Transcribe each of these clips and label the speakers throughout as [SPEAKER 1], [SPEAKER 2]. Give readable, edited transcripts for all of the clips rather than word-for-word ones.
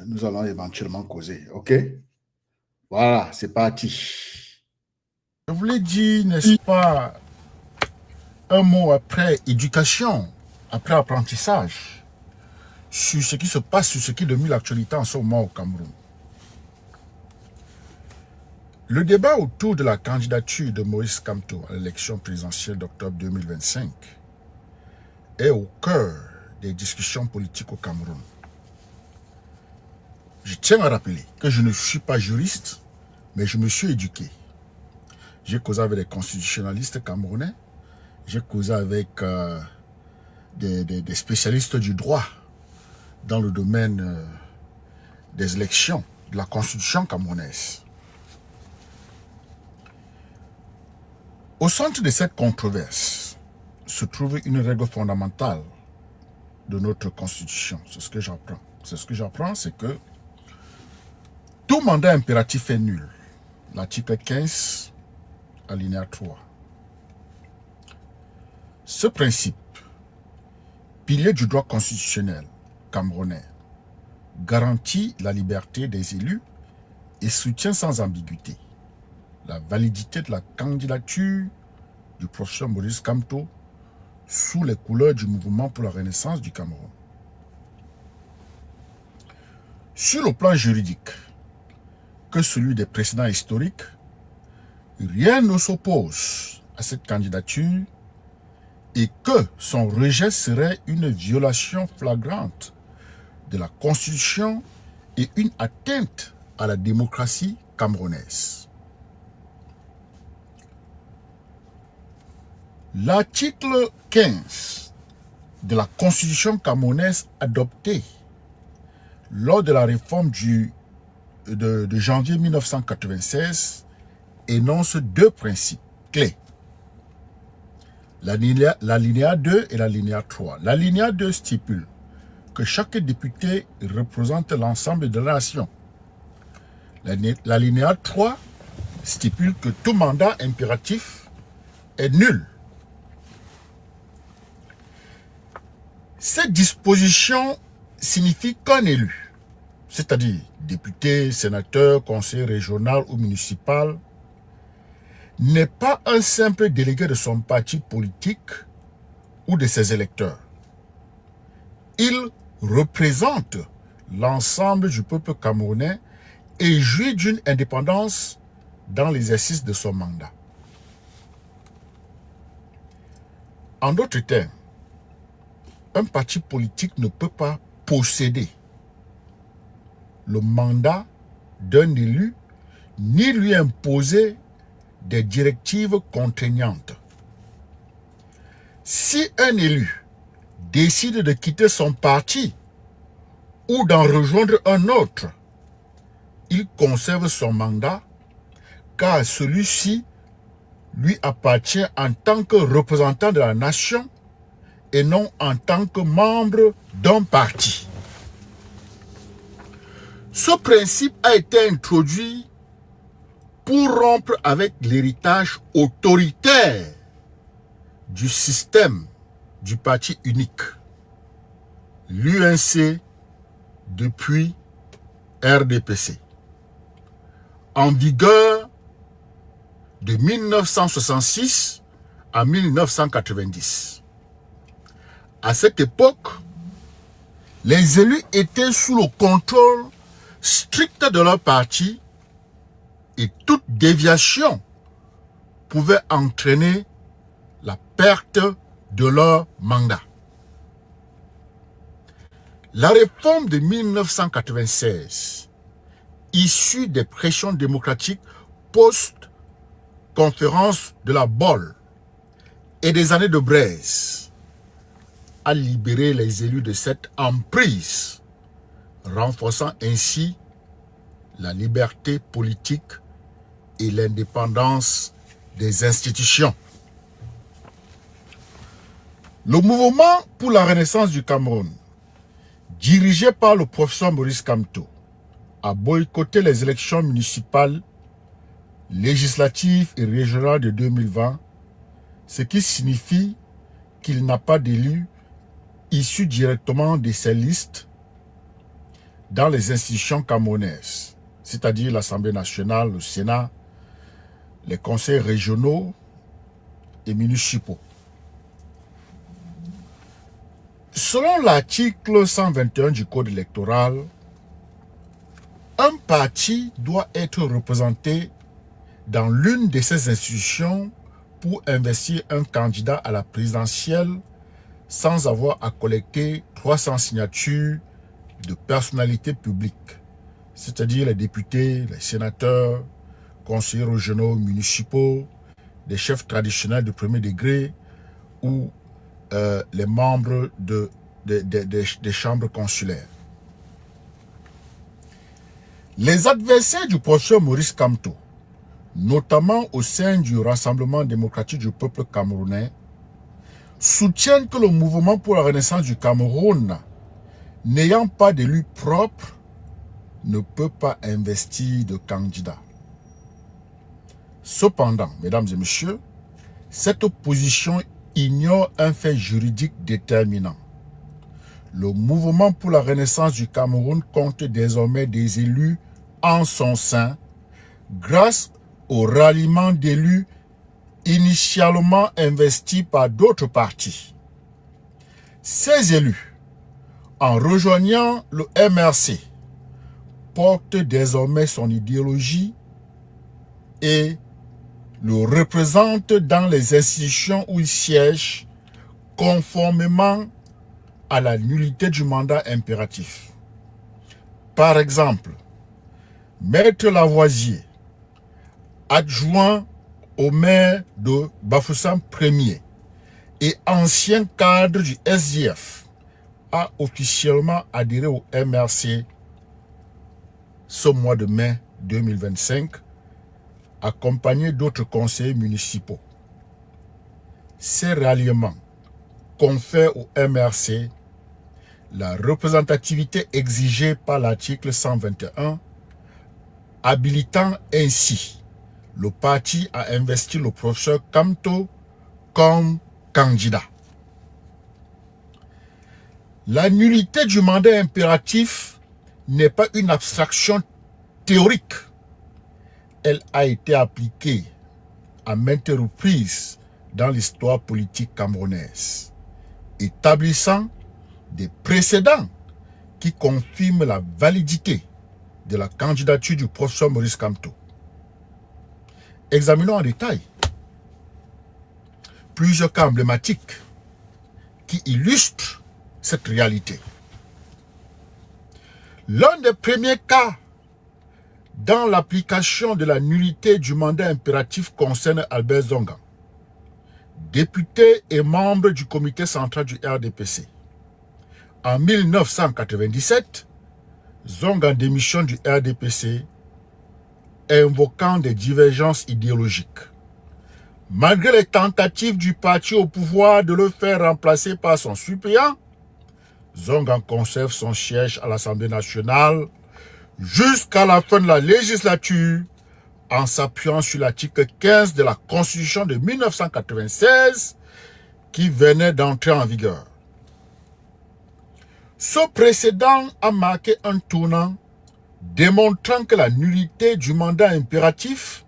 [SPEAKER 1] Nous allons éventuellement causer. OK? Voilà, c'est parti.
[SPEAKER 2] Je voulais dire, n'est-ce pas, un mot après éducation, après apprentissage, sur ce qui se passe, sur ce qui domine l'actualité en ce moment au Cameroun. Le débat autour de la candidature de Moïse Kamto à l'élection présidentielle d'octobre 2025 est au cœur des discussions politiques au Cameroun. Je tiens à rappeler que je ne suis pas juriste, mais je me suis éduqué. J'ai causé avec des constitutionnalistes camerounais, j'ai causé avec des spécialistes du droit dans le domaine des élections, de la constitution camerounaise. Au centre de cette controverse se trouve une règle fondamentale de notre constitution. C'est ce que j'apprends. C'est que tout mandat impératif est nul. L'article 15, alinéa 3. Ce principe, pilier du droit constitutionnel camerounais, garantit la liberté des élus et soutient sans ambiguïté la validité de la candidature du professeur Moïse Kamto sous les couleurs du mouvement pour la renaissance du Cameroun. Sur le plan juridique, que celui des précédents historiques, rien ne s'oppose à cette candidature et que son rejet serait une violation flagrante de la Constitution et une atteinte à la démocratie camerounaise. L'article 15 de la Constitution camerounaise adoptée lors de la réforme de janvier 1996 énonce deux principes clés. L'alinéa 2 et l'alinéa 3. L'alinéa 2 stipule que chaque député représente l'ensemble de la nation. L'alinéa 3 stipule que tout mandat impératif est nul. Cette disposition signifie qu'un élu, c'est-à-dire député, sénateur, conseiller régional ou municipal, n'est pas un simple délégué de son parti politique ou de ses électeurs. Il représente l'ensemble du peuple camerounais et jouit d'une indépendance dans l'exercice de son mandat. En d'autres termes, un parti politique ne peut pas posséder le mandat d'un élu ni lui imposer des directives contraignantes. Si un élu décide de quitter son parti ou d'en rejoindre un autre, il conserve son mandat car celui-ci lui appartient en tant que représentant de la nation et non en tant que membre d'un parti. Ce principe a été introduit pour rompre avec l'héritage autoritaire du système du parti unique, l'UNC depuis RDPC, en vigueur de 1966 à 1990. À cette époque, les élus étaient sous le contrôle strict de leur parti et toute déviation pouvait entraîner la perte de leur mandat. La réforme de 1996, issue des pressions démocratiques post-conférence de la Bolle et des années de braise, a libéré les élus de cette emprise, renforçant ainsi la liberté politique et l'indépendance des institutions. Le mouvement pour la renaissance du Cameroun, dirigé par le professeur Moïse Kamto, a boycotté les élections municipales, législatives et régionales de 2020, ce qui signifie qu'il n'a pas d'élus issus directement de ces listes, dans les institutions camerounaises, c'est-à-dire l'Assemblée nationale, le Sénat, les conseils régionaux et municipaux. Selon l'article 121 du Code électoral, un parti doit être représenté dans l'une de ces institutions pour investir un candidat à la présidentielle sans avoir à collecter 300 signatures de personnalités publiques, c'est-à-dire les députés, les sénateurs, conseillers régionaux, municipaux, des chefs traditionnels de premier degré ou les membres des chambres consulaires. Les adversaires du professeur Maurice Kamto, notamment au sein du Rassemblement démocratique du peuple camerounais, soutiennent que le mouvement pour la renaissance du Cameroun, n'ayant pas d'élu propre, ne peut pas investir de candidat. Cependant, mesdames et messieurs, cette opposition ignore un fait juridique déterminant. Le mouvement pour la renaissance du Cameroun compte désormais des élus en son sein grâce au ralliement d'élus initialement investis par d'autres partis. Ces élus, en rejoignant le MRC, portent désormais son idéologie et le représentent dans les institutions où ils siègent conformément à la nullité du mandat impératif. Par exemple, Maître Lavoisier, adjoint au maire de Bafoussam Ier et ancien cadre du SDF, a officiellement adhéré au MRC ce mois de mai 2025, accompagné d'autres conseillers municipaux. Ces ralliements confèrent au MRC la représentativité exigée par l'article 121, habilitant ainsi le parti à investir le professeur Kamto comme candidat. La nullité du mandat impératif n'est pas une abstraction théorique. Elle a été appliquée à maintes reprises dans l'histoire politique camerounaise, établissant des précédents qui confirment la validité de la candidature du professeur Maurice Kamto. Examinons en détail plusieurs cas emblématiques qui illustrent cette réalité. L'un des premiers cas dans l'application de la nullité du mandat impératif concerne Albert Zonga, député et membre du comité central du RDPC. En 1997, Zonga démissionne du RDPC, invoquant des divergences idéologiques. Malgré les tentatives du parti au pouvoir de le faire remplacer par son suppléant, Zonga conserve son siège à l'Assemblée nationale jusqu'à la fin de la législature en s'appuyant sur l'article 15 de la Constitution de 1996 qui venait d'entrer en vigueur. Ce précédent a marqué un tournant, démontrant que la nullité du mandat impératif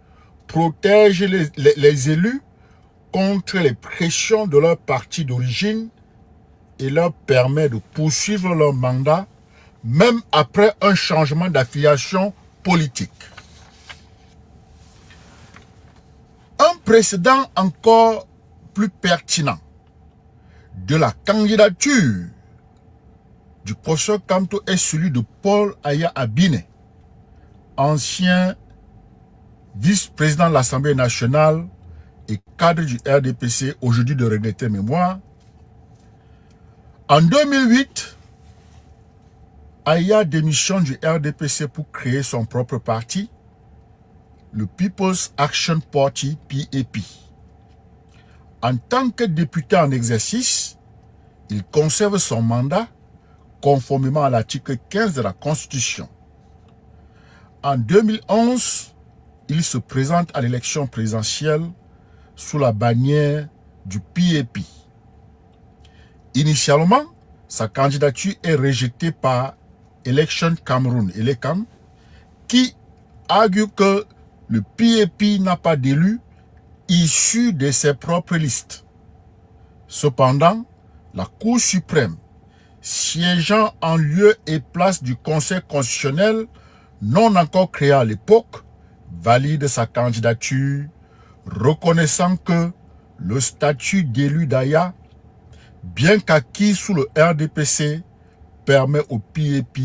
[SPEAKER 2] protège les élus contre les pressions de leur parti d'origine et leur permet de poursuivre leur mandat même après un changement d'affiliation politique. Un précédent encore plus pertinent de la candidature du professeur Kamto est celui de Paul Aya Abine, ancien vice-président de l'Assemblée nationale et cadre du RDPC, aujourd'hui de regretter mémoire. En 2008, Aya démissionne du RDPC pour créer son propre parti, le People's Action Party, PAP. En tant que député en exercice, il conserve son mandat conformément à l'article 15 de la Constitution. En 2011, il se présente à l'élection présidentielle sous la bannière du PAP. Initialement, sa candidature est rejetée par Election Cameroun, ELECAM, qui argue que le PAP n'a pas d'élu issu de ses propres listes. Cependant, la Cour suprême, siégeant en lieu et place du Conseil constitutionnel, non encore créé à l'époque, valide sa candidature, reconnaissant que le statut d'élu d'Aya, bien qu'acquis sous le RDPC, permet au PAP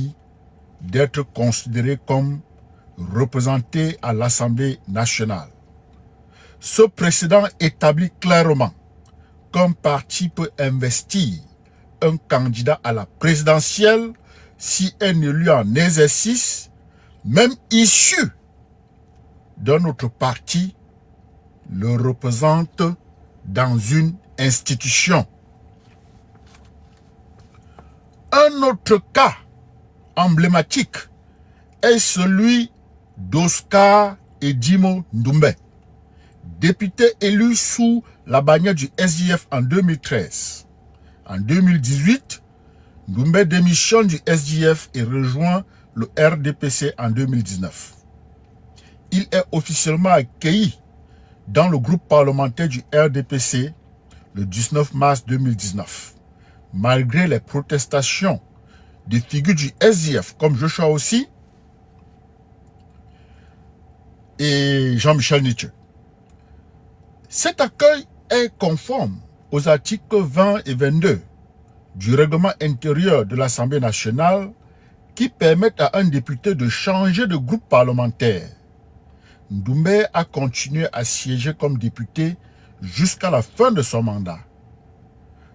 [SPEAKER 2] d'être considéré comme représenté à l'Assemblée nationale. Ce précédent établit clairement qu'un parti peut investir un candidat à la présidentielle si un élu en exercice, même issu d'un autre parti, le représente dans une institution. Un autre cas emblématique est celui d'Oscar Edimo Ndoumbe, député élu sous la bannière du SDF en 2013. En 2018, Ndoumbe démissionne du SDF et rejoint le RDPC en 2019. Il est officiellement accueilli dans le groupe parlementaire du RDPC le 19 mars 2019. Malgré les protestations des figures du SDF comme Joshua aussi et Jean-Michel Nietzsche. Cet accueil est conforme aux articles 20 et 22 du règlement intérieur de l'Assemblée nationale qui permettent à un député de changer de groupe parlementaire. Ndoumbe a continué à siéger comme député jusqu'à la fin de son mandat,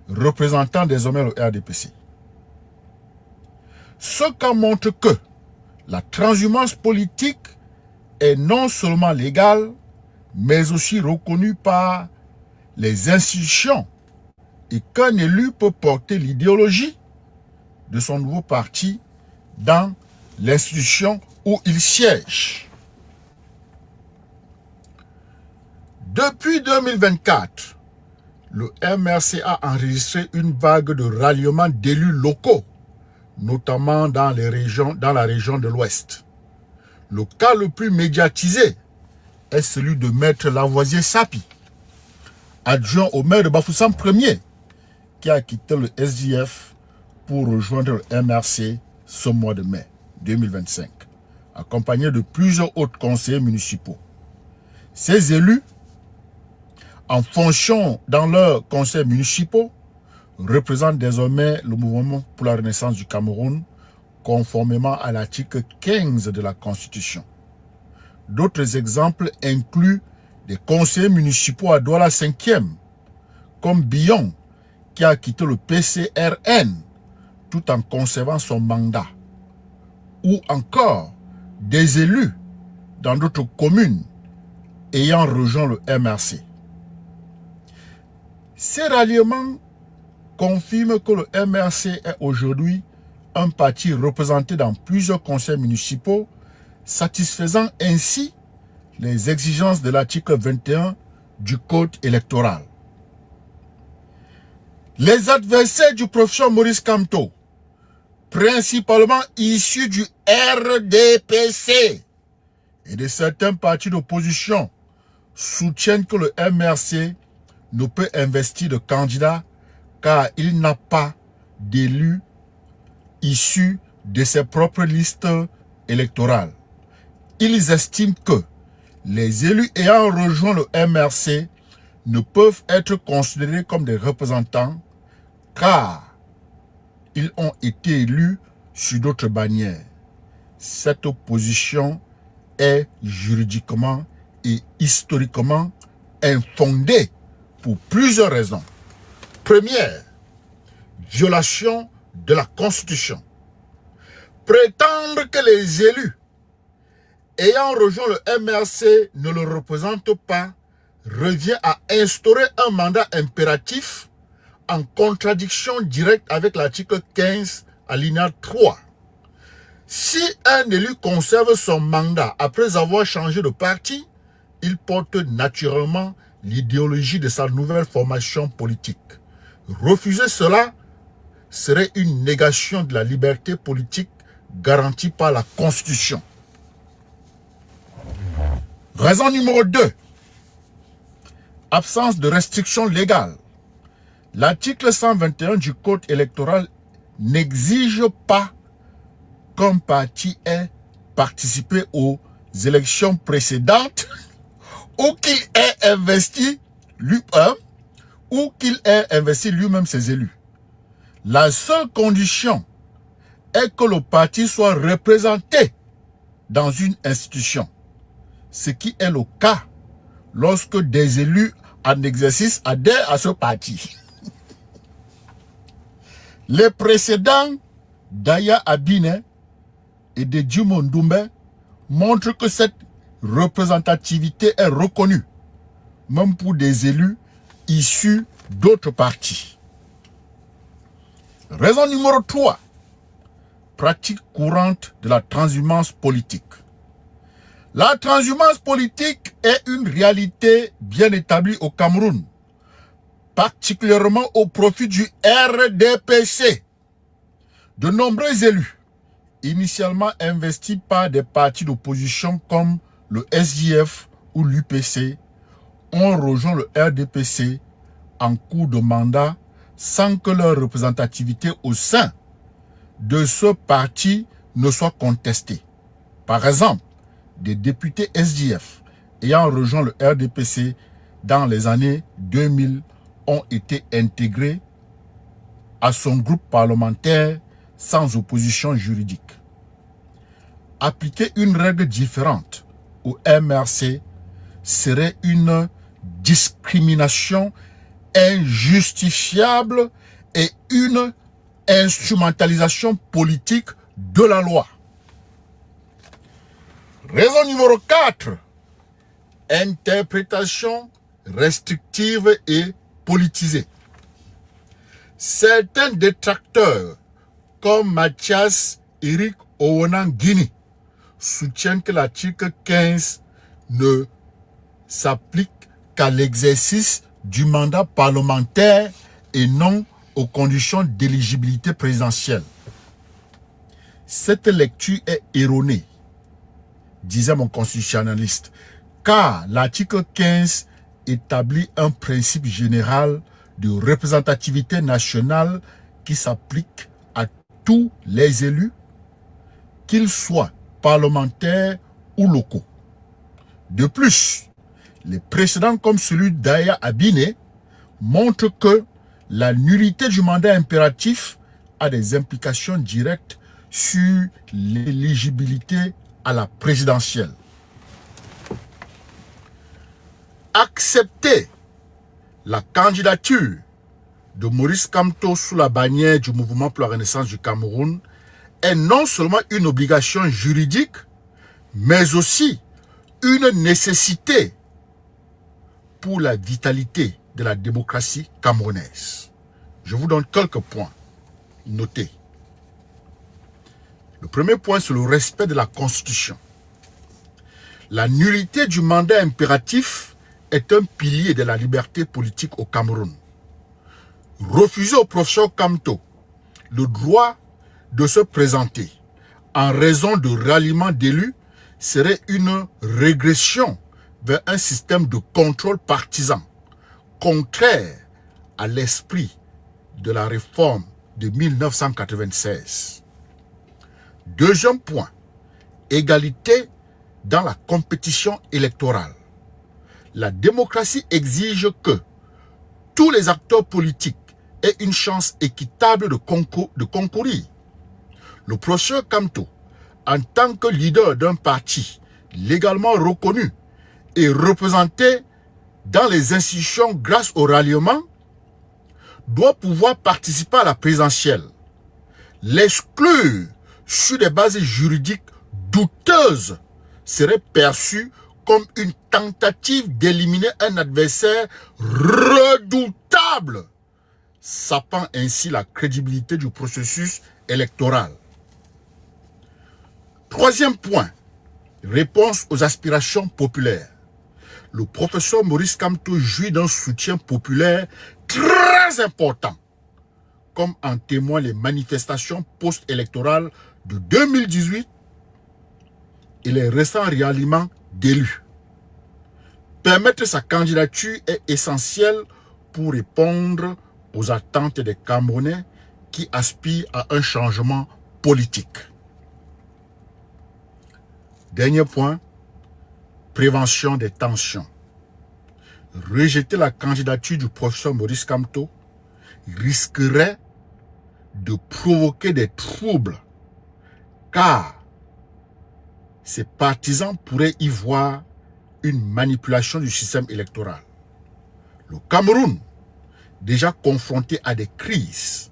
[SPEAKER 2] représentant désormais le RDPC. Ce cas montre que la transhumance politique est non seulement légale, mais aussi reconnue par les institutions et qu'un élu peut porter l'idéologie de son nouveau parti dans l'institution où il siège. Depuis 2024, le MRC a enregistré une vague de ralliement d'élus locaux, notamment dans la région de l'Ouest. Le cas le plus médiatisé est celui de Maître Lavoisier Sapi, adjoint au maire de Bafoussam Ier, qui a quitté le SDF pour rejoindre le MRC ce mois de mai 2025, accompagné de plusieurs autres conseillers municipaux. Ces élus, en fonction dans leurs conseils municipaux, représentent désormais le mouvement pour la renaissance du Cameroun, conformément à l'article 15 de la Constitution. D'autres exemples incluent des conseillers municipaux à Douala 5e, comme Billon, qui a quitté le PCRN tout en conservant son mandat, ou encore des élus dans d'autres communes ayant rejoint le MRC. Ces ralliements confirment que le MRC est aujourd'hui un parti représenté dans plusieurs conseils municipaux, satisfaisant ainsi les exigences de l'article 21 du Code électoral. Les adversaires du professeur Maurice Kamto, principalement issus du RDPC et de certains partis d'opposition, soutiennent que le MRC ne peut investir de candidat car il n'a pas d'élus issus de ses propres listes électorales. Ils estiment que les élus ayant rejoint le MRC ne peuvent être considérés comme des représentants car ils ont été élus sur d'autres bannières. Cette opposition est juridiquement et historiquement infondée pour plusieurs raisons. Première, violation de la Constitution. Prétendre que les élus ayant rejoint le MRC ne le représentent pas revient à instaurer un mandat impératif en contradiction directe avec l'article 15 alinéa 3. Si un élu conserve son mandat après avoir changé de parti, il porte naturellement l'idéologie de sa nouvelle formation politique. Refuser cela serait une négation de la liberté politique garantis par la Constitution. Raison numéro 2. Absence de restrictions légales. L'article 121 du Code électoral n'exige pas qu'un parti ait participé aux élections précédentes ou qu'il ait investi lui-même ou qu'il ait investi lui-même ses élus. La seule condition est que le parti soit représenté dans une institution, ce qui est le cas lorsque des élus en exercice adhèrent à ce parti. Les précédents d'Aya Abine et de Jimoh Doumbé montrent que cette représentativité est reconnue, même pour des élus issus d'autres partis. Raison numéro 3. Pratique courante de la transhumance politique. La transhumance politique est une réalité bien établie au Cameroun, particulièrement au profit du RDPC. De nombreux élus, initialement investis par des partis d'opposition comme le SJF ou l'UPC, ont rejoint le RDPC en cours de mandat sans que leur représentativité au sein de ce parti ne soit contestée. Par exemple, des députés SJF ayant rejoint le RDPC dans les années 2000 ont été intégrés à son groupe parlementaire sans opposition juridique. Appliquer une règle différente au MRC serait une discrimination injustifiable et une instrumentalisation politique de la loi. Raison numéro 4. Interprétation restrictive et politisée. Certains détracteurs, comme Mathias Eric Owonang-Guinée, soutiennent que l'article 15 ne s'applique qu'à l'exercice du mandat parlementaire et non aux conditions d'éligibilité présidentielle. Cette lecture est erronée, disait mon constitutionnaliste, car l'article 15 établit un principe général de représentativité nationale qui s'applique à tous les élus, qu'ils soient parlementaires ou locaux. De plus, les précédents comme celui d'Aya Abine montrent que la nullité du mandat impératif a des implications directes sur l'éligibilité à la présidentielle. Accepter la candidature de Maurice Kamto sous la bannière du Mouvement pour la Renaissance du Cameroun est non seulement une obligation juridique, mais aussi une nécessité pour la vitalité de la démocratie camerounaise. Je vous donne quelques points. Notez. Le premier point, c'est le respect de la Constitution. La nullité du mandat impératif est un pilier de la liberté politique au Cameroun. Refuser au professeur Kamto le droit de se présenter en raison de ralliement d'élus serait une régression vers un système de contrôle partisan, contraire à l'esprit de la réforme de 1996. Deuxième point, égalité dans la compétition électorale. La démocratie exige que tous les acteurs politiques aient une chance équitable de concourir. Le professeur Kamto, en tant que leader d'un parti légalement reconnu et représenté dans les institutions grâce au ralliement, doit pouvoir participer à la présidentielle. L'exclure sur des bases juridiques douteuses serait perçu comme une tentative d'éliminer un adversaire redoutable, sapant ainsi la crédibilité du processus électoral. Troisième point, réponse aux aspirations populaires. Le professeur Maurice Kamto jouit d'un soutien populaire très important, comme en témoignent les manifestations post-électorales de 2018 et les récents ralliements d'élus. Permettre sa candidature est essentiel pour répondre aux attentes des Camerounais qui aspirent à un changement politique. Dernier point, prévention des tensions. Rejeter la candidature du professeur Maurice Kamto risquerait de provoquer des troubles car ses partisans pourraient y voir une manipulation du système électoral. Le Cameroun, déjà confronté à des crises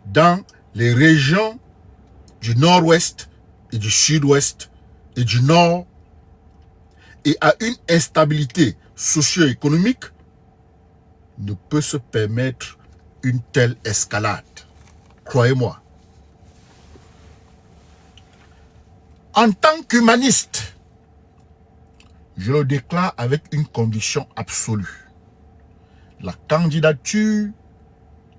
[SPEAKER 2] dans les régions du nord-ouest et du sud-ouest et du nord, et à une instabilité socio-économique, ne peut se permettre une telle escalade. Croyez-moi. En tant qu'humaniste, je le déclare avec une conviction absolue. La candidature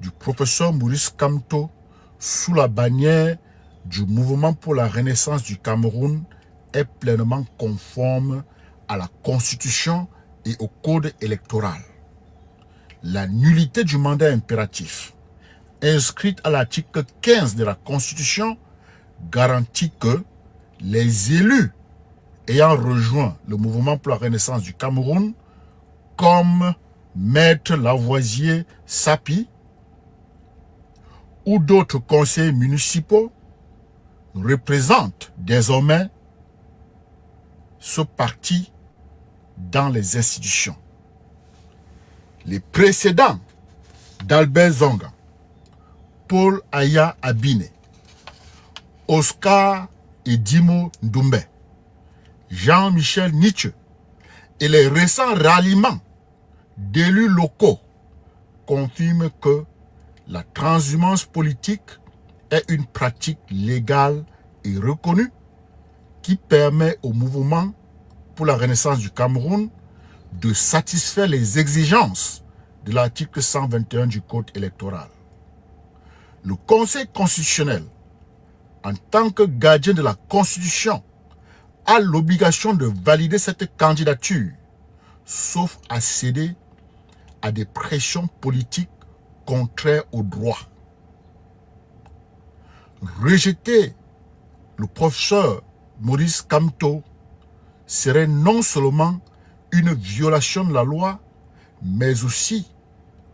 [SPEAKER 2] du professeur Maurice Kamto sous la bannière du Mouvement pour la Renaissance du Cameroun est pleinement conforme à la Constitution et au Code électoral. La nullité du mandat impératif, inscrite à l'article 15 de la Constitution, garantit que les élus ayant rejoint le Mouvement pour la Renaissance du Cameroun, comme Maître Lavoisier Sapi ou d'autres conseillers municipaux, représentent désormais ce parti dans les institutions. Les précédents d'Albert Zonga, Paul Aya Abine, Oscar Edimo Ndoumbe, Jean-Michel Nietzsche et les récents ralliements d'élus locaux confirment que la transhumance politique est une pratique légale et reconnue qui permet au mouvement pour la Renaissance du Cameroun de satisfaire les exigences de l'article 121 du Code électoral. Le Conseil constitutionnel, en tant que gardien de la Constitution, a l'obligation de valider cette candidature, sauf à céder à des pressions politiques contraires au droit. Rejeter le professeur Maurice Kamto serait non seulement une violation de la loi, mais aussi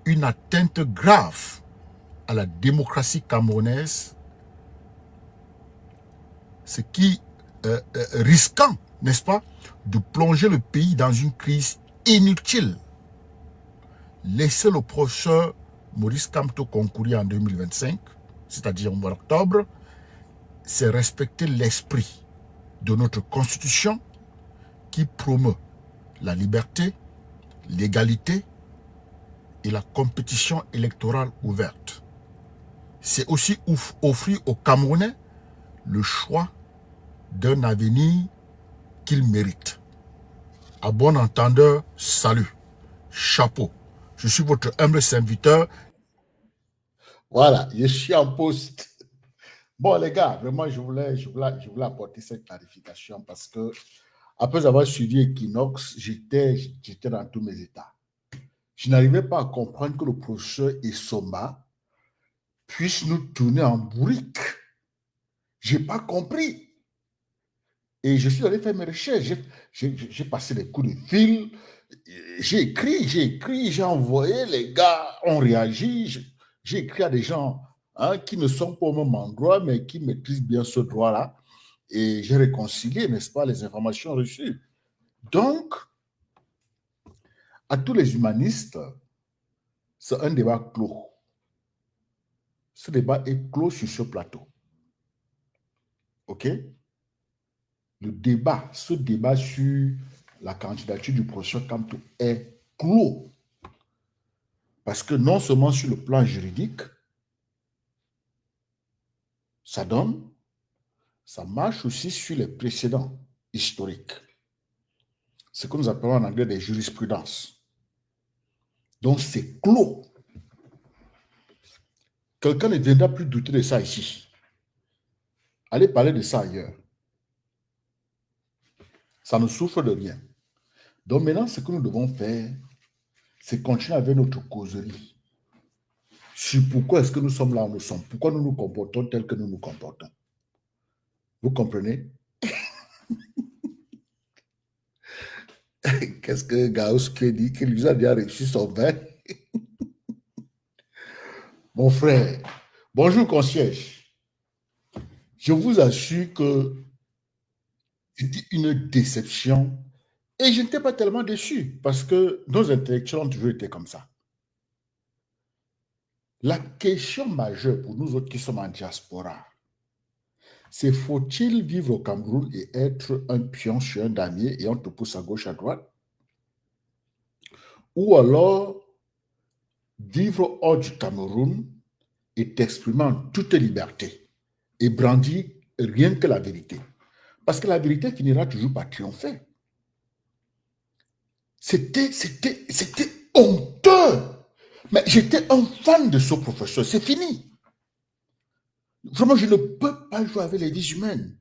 [SPEAKER 2] une atteinte grave à la démocratie camerounaise, ce qui risquant, n'est-ce pas, de plonger le pays dans une crise inutile. Laisser le professeur Maurice Kamto concourir en 2025, c'est-à-dire au mois d'octobre, c'est respecter l'esprit de notre Constitution qui promeut la liberté, l'égalité et la compétition électorale ouverte. C'est aussi offrir aux Camerounais le choix d'un avenir qu'ils méritent. À bon entendeur, salut, chapeau. Je suis votre humble serviteur.
[SPEAKER 1] Voilà, je suis en poste. Bon, les gars, vraiment, je voulais apporter cette clarification parce que, après avoir suivi Equinox, j'étais dans tous mes états. Je n'arrivais pas à comprendre que le professeur Essomba puisse nous tourner en bourrique. Je n'ai pas compris. Et je suis allé faire mes recherches. J'ai passé des coups de fil. J'ai écrit, j'ai envoyé. Les gars ont réagi. J'ai écrit à des gens qui ne sont pas au même endroit, mais qui maîtrisent bien ce droit-là. Et j'ai réconcilié, n'est-ce pas, les informations reçues. Donc, à tous les humanistes, c'est un débat clos. Ce débat est clos sur ce plateau. OK? Ce débat sur la candidature du professeur Kamto est clos. Parce que non seulement sur le plan juridique, ça marche aussi sur les précédents historiques. Ce que nous appelons en anglais des jurisprudences. Donc c'est clos. Quelqu'un ne viendra plus douter de ça ici. Allez parler de ça ailleurs. Ça ne souffre de rien. Donc maintenant, ce que nous devons faire, c'est continuer avec notre causerie sur pourquoi est-ce que nous sommes là où nous sommes, pourquoi nous nous comportons tel que nous nous comportons. Vous comprenez? Qu'est-ce que Gauss dit qu'il lui a déjà reçu son vin? Mon frère, bonjour concierge. Je vous assure que c'était une déception et je n'étais pas tellement déçu parce que nos intellectuels ont toujours été comme ça. La question majeure pour nous autres qui sommes en diaspora, c'est faut-il vivre au Cameroun et être un pion sur un damier et on te pousse à gauche, à droite? Ou alors vivre hors du Cameroun et t'exprimer en toute liberté et brandir rien que la vérité. Parce que la vérité finira toujours par triompher. C'était honteux. Mais j'étais un fan de ce professeur. C'est fini. Vraiment, je ne peux pas jouer avec les vies humaines.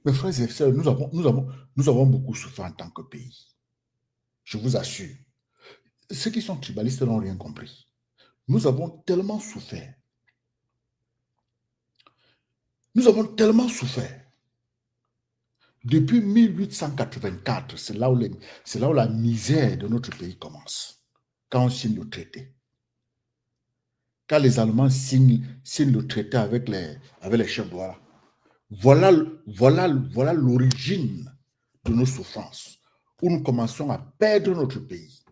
[SPEAKER 1] Mes frères et sœurs, nous avons beaucoup souffert en tant que pays. Je vous assure. Ceux qui sont tribalistes n'ont rien compris. Nous avons tellement souffert. Nous avons tellement souffert. Depuis 1884, c'est là où la misère de notre pays commence. Quand on signe le traité. Quand les Allemands signent le traité avec les chefs d'Ouara. Voilà l'origine de nos souffrances, où nous commençons à perdre notre pays.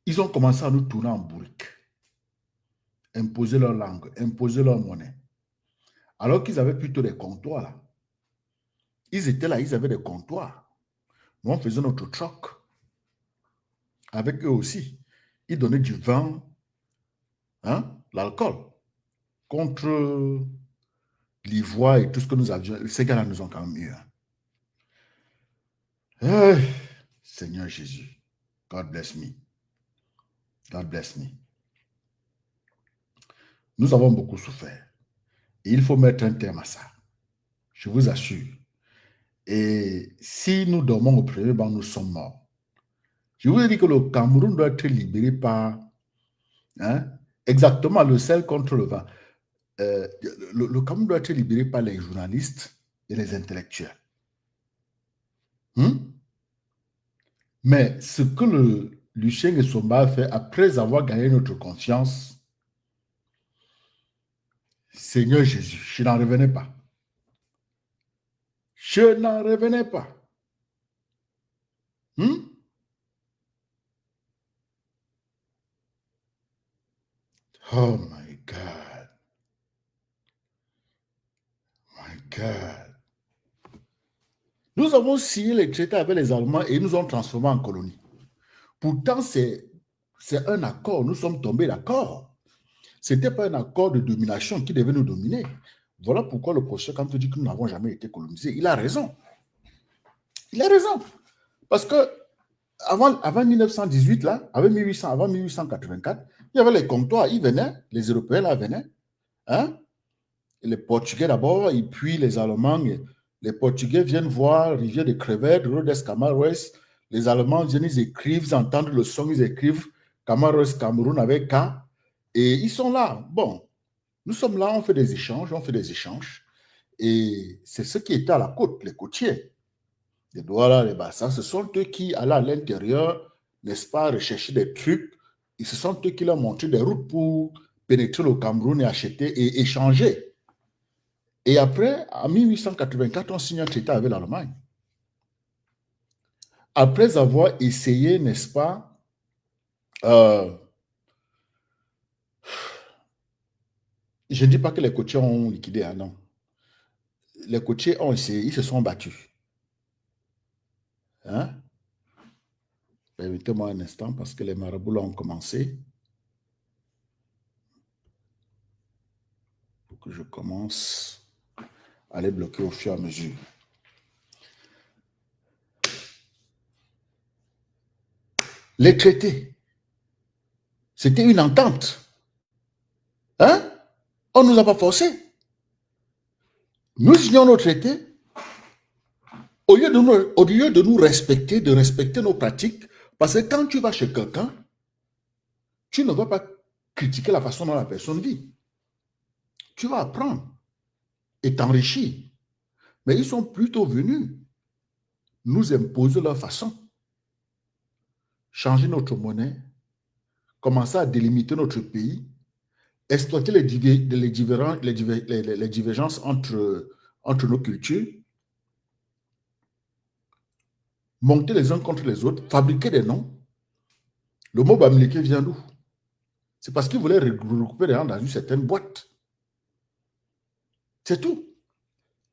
[SPEAKER 1] Ils ont commencé à nous tourner en bourrique, imposer leur langue, imposer leur monnaie. Alors qu'ils avaient plutôt des comptoirs là. Ils étaient là, ils avaient des comptoirs. Nous, on faisait notre troc. Avec eux aussi. Ils donnaient du vin, hein, l'alcool, contre l'ivoire et tout ce que nous avions. Ces gars-là nous ont quand même eu. Hein. Seigneur Jésus, God bless me. God bless me. Nous avons beaucoup souffert. Et il faut mettre un terme à ça. Je vous assure. Et si nous dormons au premier banc, nous sommes morts. Je vous ai dit que le Cameroun doit être libéré par exactement le sel contre le vin. Le Cameroun doit être libéré par les journalistes et les intellectuels. Mais ce que le Lucien Essomba a fait après avoir gagné notre confiance, Seigneur Jésus, je n'en revenais pas. Je n'en revenais pas. Oh my God. My God. Nous avons signé les traités avec les Allemands et ils nous ont transformés en colonies. Pourtant, c'est un accord. Nous sommes tombés d'accord. Ce n'était pas un accord de domination qui devait nous dominer. Voilà pourquoi le professeur, quand il dit que nous n'avons jamais été colonisés, il a raison. Il a raison. Parce que avant 1918, là, avant 1884, il y avait les comptoirs, ils venaient, les Européens là venaient, hein? Les Portugais d'abord, et puis les Allemands. Les Portugais viennent voir Rivière des Crevettes, Road Camaroès. Les Allemands viennent, ils écrivent, ils entendent le son, ils écrivent Camaroès, Cameroun avec K, et ils sont là. Bon, nous sommes là, on fait des échanges, et c'est ceux qui étaient à la côte, les côtiers. Les Douala, les Bassa, ce sont eux qui allaient à l'intérieur, n'est-ce pas, rechercher des trucs, et ce sont eux qui leur montraient des routes pour pénétrer le Cameroun et acheter et échanger. Et après, en 1884, on signe un traité avec l'Allemagne. Après avoir essayé, n'est-ce pas, je ne dis pas que les côtiers ont liquidé, hein, non. Les côtiers ont essayé, ils se sont battus. Hein? Permettez-moi un instant parce que les marabouts ont commencé. Il faut que je commence à les bloquer au fur et à mesure. Les traités, c'était une entente. Hein? On ne nous a pas forcé. Nous signons nos traités, au lieu de nous respecter, de respecter nos pratiques, parce que quand tu vas chez quelqu'un, tu ne vas pas critiquer la façon dont la personne vit. Tu vas apprendre et t'enrichir. Mais ils sont plutôt venus nous imposer leur façon. Changer notre monnaie, commencer à délimiter notre pays, exploiter les divergences entre nos cultures, monter les uns contre les autres, fabriquer des noms. Le mot Bamileke vient d'où? C'est parce qu'ils voulaient regrouper les gens dans une certaine boîte. C'est tout.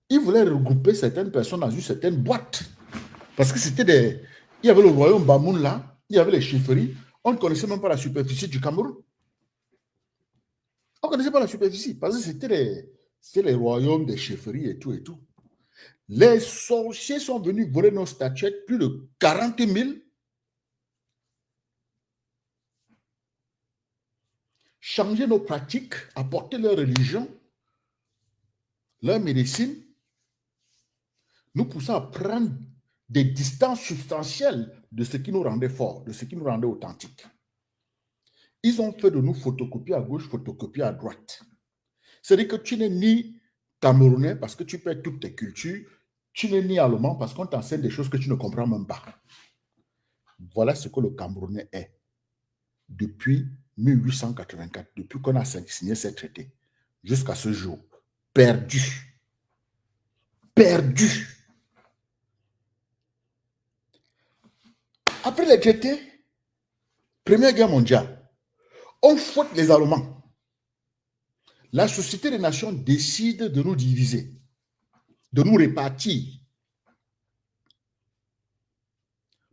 [SPEAKER 1] Ils voulaient regrouper certaines personnes dans une certaine boîte. Parce que c'était des... Il y avait le royaume Bamoun là, il y avait les chefferies. On ne connaissait même pas la superficie du Cameroun. On ne connaissait pas la superficie parce que c'était les royaumes des chefferies et tout et tout. Les sorciers sont venus voler nos statuettes, plus de 40 000. Changer nos pratiques, apporter leur religion, leur médecine, nous poussant à prendre des distances substantielles de ce qui nous rendait forts, de ce qui nous rendait authentiques. Ils ont fait de nous photocopies à gauche, photocopies à droite. C'est-à-dire que tu n'es ni camerounais parce que tu perds toutes tes cultures, tu n'es ni allemand parce qu'on t'enseigne des choses que tu ne comprends même pas. Voilà ce que le Camerounais est depuis 1884, depuis qu'on a signé ces traités, jusqu'à ce jour. Perdu. Perdu. Après les traités, Première Guerre mondiale, on faute les Allemands. La Société des Nations décide de nous diviser, de nous répartir.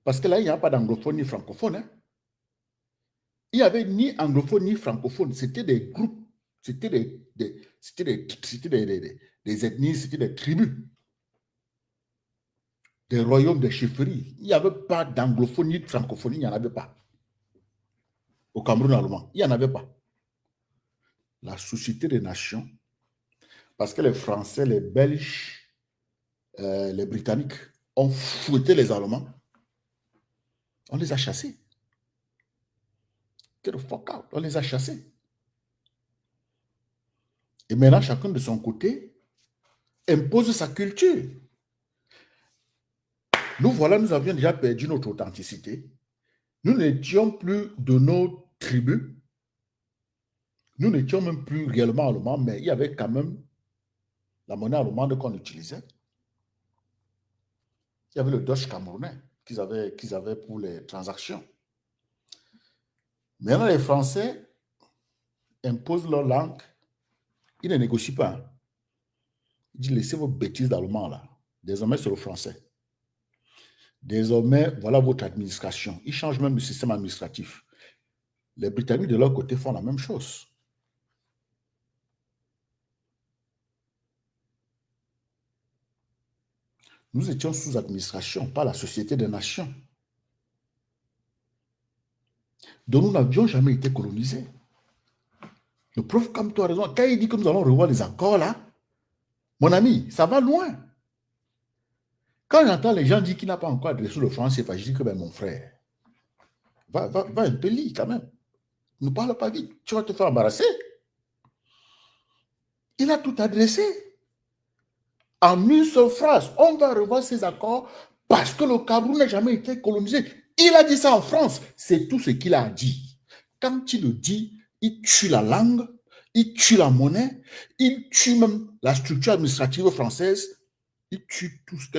[SPEAKER 1] Parce que là, il n'y a pas d'anglophone ni francophone. Hein. Il n'y avait ni anglophone ni francophone. C'était des groupes, c'était des ethnies, c'était des tribus, des royaumes, des chefferies. Il n'y avait pas d'anglophone ni de francophonie, il n'y en avait pas. Au Cameroun allemand, il n'y en avait pas. La Société des Nations, parce que les Français, les Belges, les Britanniques ont fouetté les Allemands. On les a chassés. Get the fuck out. On les a chassés. Et maintenant, chacun de son côté impose sa culture. Nous voilà, nous avions déjà perdu notre authenticité. Nous n'étions plus de nos tribus. Nous n'étions même plus réellement allemands, mais il y avait quand même la monnaie allemande qu'on utilisait. Il y avait le Deutsch camerounais qu'ils avaient pour les transactions. Maintenant, les Français imposent leur langue. Ils ne négocient pas. Ils disent, laissez vos bêtises d'allemand là. Désormais, c'est le français. Désormais, voilà votre administration. Ils changent même le système administratif. Les Britanniques, de leur côté, font la même chose. Nous étions sous administration, pas la Société des Nations. Donc, nous n'avions jamais été colonisés. Le prof Kamto a raison. Quand il dit que nous allons revoir les accords, là, mon ami, ça va loin. Quand j'entends les gens dire qu'il n'a pas encore adressé le franc CFA, je dis que ben, mon frère, va un peu lire quand même. Ne parle pas vite, tu vas te faire embarrasser. Il a tout adressé. En une seule phrase, on va revoir ces accords parce que le Cameroun n'a jamais été colonisé. Il a dit ça en France. C'est tout ce qu'il a dit. Quand il le dit, il tue la langue, il tue la monnaie, il tue même la structure administrative française, il tue tout ce que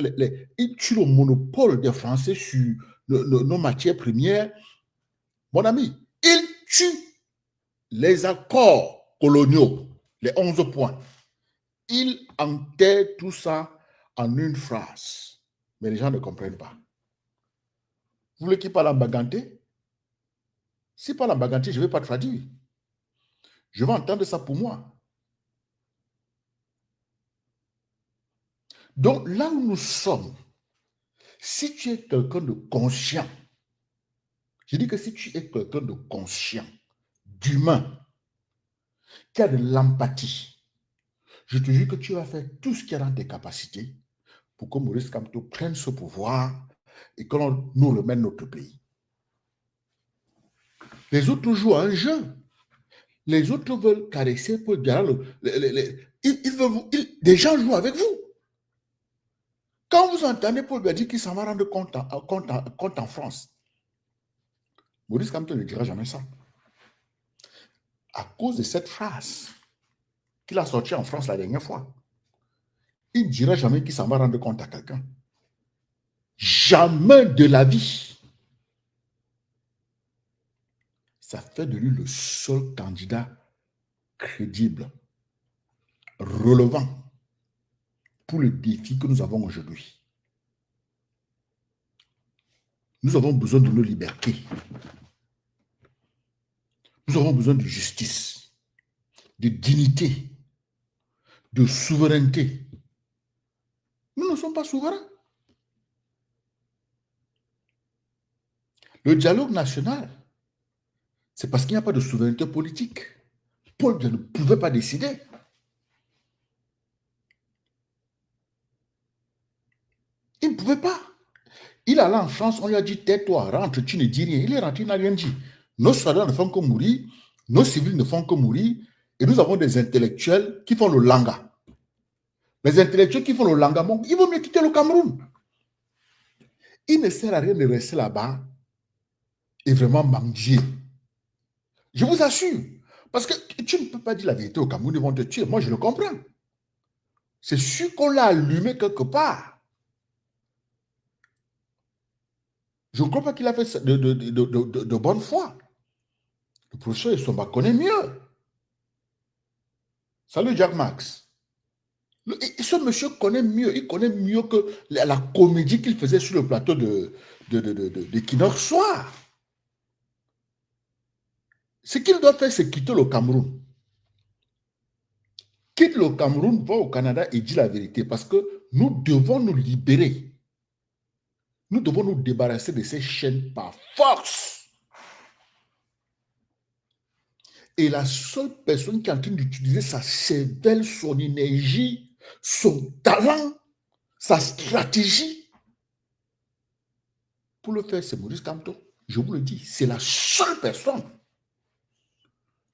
[SPEAKER 1] il tue le monopole des Français sur nos matières premières. Mon ami, il tue les accords coloniaux, les 11 points. Il enterre tout ça en une phrase. Mais les gens ne comprennent pas. Vous voulez qu'il parle en baganté? S'il parle en baganté, je ne vais pas traduire. Je vais entendre ça pour moi. Donc là où nous sommes, si tu es quelqu'un de conscient, je dis que si tu es quelqu'un de conscient, d'humain, qui a de l'empathie, je te jure que tu vas faire tout ce qui est dans tes capacités pour que Maurice Kamto prenne ce pouvoir et que l'on nous remette notre pays. Les autres jouent à un jeu. Les autres veulent caresser pour dire, des gens jouent avec vous. Quand vous entendez Paul Biya dire qu'il s'en va rendre compte en France, Maurice Kamto ne dira jamais ça. À cause de cette phrase qu'il a sortie en France la dernière fois, il ne dira jamais qu'il s'en va rendre compte à quelqu'un. Jamais de la vie. Ça fait de lui le seul candidat crédible, relevant pour le défi que nous avons aujourd'hui. Nous avons besoin de nos libertés. Nous avons besoin de justice, de dignité, de souveraineté. Nous ne sommes pas souverains. Le dialogue national, c'est parce qu'il n'y a pas de souveraineté politique. Paul Biya ne pouvait pas décider. Il ne pouvait pas. Il allait en France, on lui a dit, tais-toi, rentre, tu ne dis rien. Il est rentré, il n'a rien dit. Nos soldats ne font que mourir, nos civils ne font que mourir, et nous avons des intellectuels qui font le langa. Les intellectuels qui font le langa, ils vont mieux quitter le Cameroun. Il ne sert à rien de rester là-bas et vraiment mendier. Je vous assure. Parce que tu ne peux pas dire la vérité au Cameroun, ils vont te tuer. Moi, je le comprends. C'est sûr qu'on l'a allumé quelque part. Je ne crois pas qu'il a fait ça de bonne foi. Le professeur Essomba connaît mieux. Salut Jack Max. Ce monsieur connaît mieux. Il connaît mieux que la comédie qu'il faisait sur le plateau de Kinox Soir. Ce qu'il doit faire, c'est quitter le Cameroun. Quitte le Cameroun, va au Canada et dis la vérité. Parce que nous devons nous libérer. Nous devons nous débarrasser de ces chaînes par force. Et la seule personne qui est en train d'utiliser sa cervelle, son énergie, son talent, sa stratégie, pour le faire, c'est Maurice Kamto. Je vous le dis, c'est la seule personne.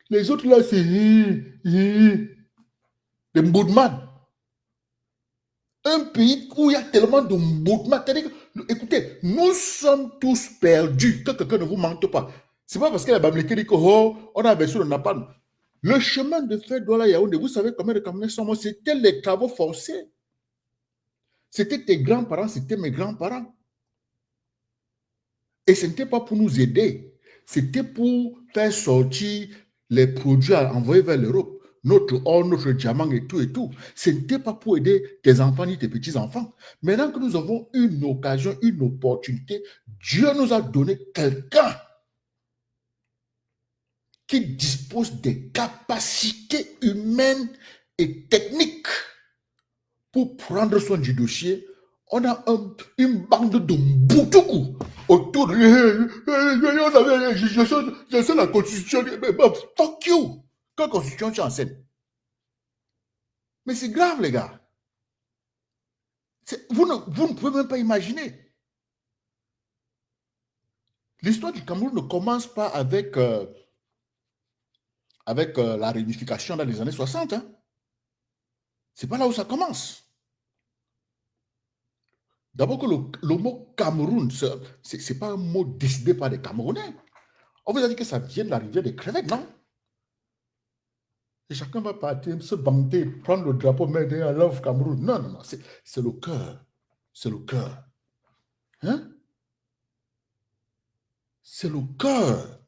[SPEAKER 1] Les autres là, c'est des Mboudman. Un pays où il y a tellement de Mboudman. Écoutez, nous sommes tous perdus. Que quelqu'un ne vous mente pas. C'est pas parce que la Bamileke dit que on a versé le napalm. Le chemin de fer Douala Yaoundé, vous savez combien de Camerounais sont morts? C'était les travaux forcés. C'était tes grands-parents, c'était mes grands-parents. Et ce n'était pas pour nous aider. C'était pour faire sortir les produits à envoyer vers l'Europe. Notre or, notre diamant et tout et tout. Ce n'était pas pour aider tes enfants ni tes petits-enfants. Maintenant que nous avons une occasion, une opportunité, Dieu nous a donné quelqu'un qui dispose des capacités humaines et techniques pour prendre soin du dossier. On a une bande de Mboutoukou autour de je sais la constitution. Fuck you. Quelle constitution tu enseignes? Mais c'est grave, les gars. Vous ne pouvez même pas imaginer. L'histoire du Cameroun ne commence pas avec la réunification dans les années 60. Hein. C'est pas là où ça commence. D'abord que le mot Cameroun, ce n'est pas un mot décidé par les Camerounais. On vous a dit que ça vient de la rivière des crevettes, non? Et chacun va partir, se vanter, prendre le drapeau, mettre un love Cameroun. Non, non, non, c'est le cœur. C'est le cœur. Hein? C'est le cœur.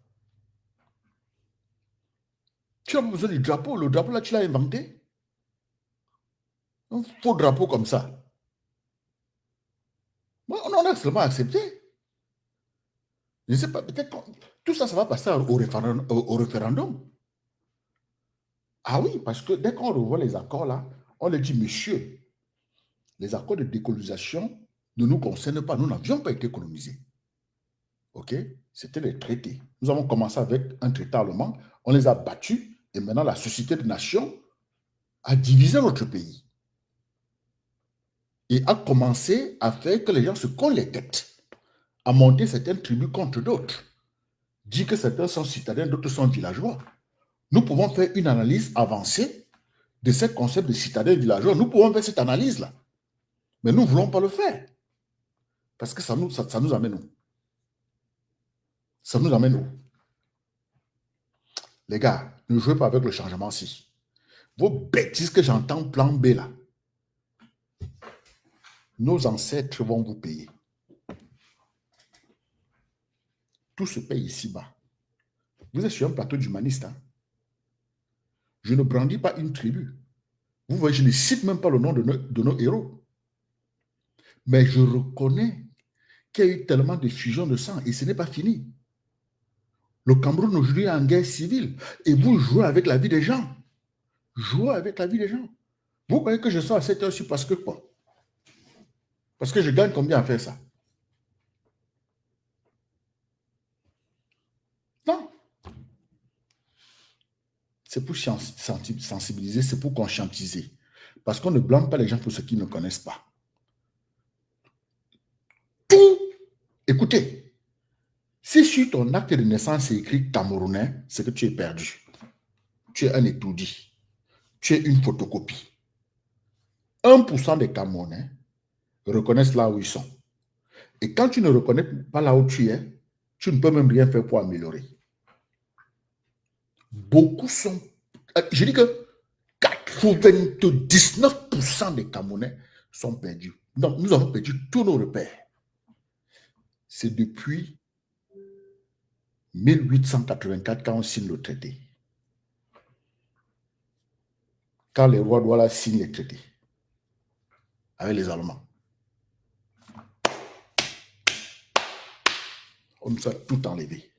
[SPEAKER 1] Tu n'as pas besoin du drapeau. Le drapeau, là, tu l'as inventé. Un faux drapeau comme ça. On a seulement accepté. Je ne sais pas, peut-être que tout ça, ça va passer au référendum. Ah oui, parce que dès qu'on revoit les accords là, on leur dit, monsieur, les accords de décolonisation ne nous concernent pas. Nous n'avions pas été colonisés. OK? C'était les traités. Nous avons commencé avec un traité allemand, on les a battus, et maintenant la Société des Nations à diviser notre pays et a commencé à faire que les gens se collent les têtes, à monter certaines tribus contre d'autres, dire que certains sont citadins, d'autres sont villageois. Nous pouvons faire une analyse avancée de ce concept de citadins villageois. Nous pouvons faire cette analyse-là. Mais nous ne voulons pas le faire. Parce que ça nous amène où? Ça nous amène où? Les gars, ne jouez pas avec le changement-ci. Vos bêtises que j'entends plan B là, nos ancêtres vont vous payer. Tout se paye ici-bas. Vous êtes sur un plateau d'humaniste. Hein? Je ne brandis pas une tribu. Vous voyez, je ne cite même pas le nom de nos héros. Mais je reconnais qu'il y a eu tellement de fusions de sang et ce n'est pas fini. Le Cameroun aujourd'hui est en guerre civile et vous jouez avec la vie des gens. Jouez avec la vie des gens. Vous croyez que je sors à 7 heures parce que quoi? Parce que je gagne combien à faire ça? Non. C'est pour sensibiliser, c'est pour conscientiser. Parce qu'on ne blâme pas les gens pour ce qu'ils ne connaissent pas. Tout, écoutez, si sur ton acte de naissance c'est écrit Camerounais, c'est que tu es perdu. Tu es un étourdi. Tu es une photocopie. 1% des Camerounais reconnaissent là où ils sont. Et quand tu ne reconnais pas là où tu es, tu ne peux même rien faire pour améliorer. Beaucoup sont... Je dis que 99% des Camerounais sont perdus. Donc, nous avons perdu tous nos repères. C'est depuis 1884 quand on signe le traité. Quand les rois Douala signent les traités avec les Allemands. On nous a tout enlevé.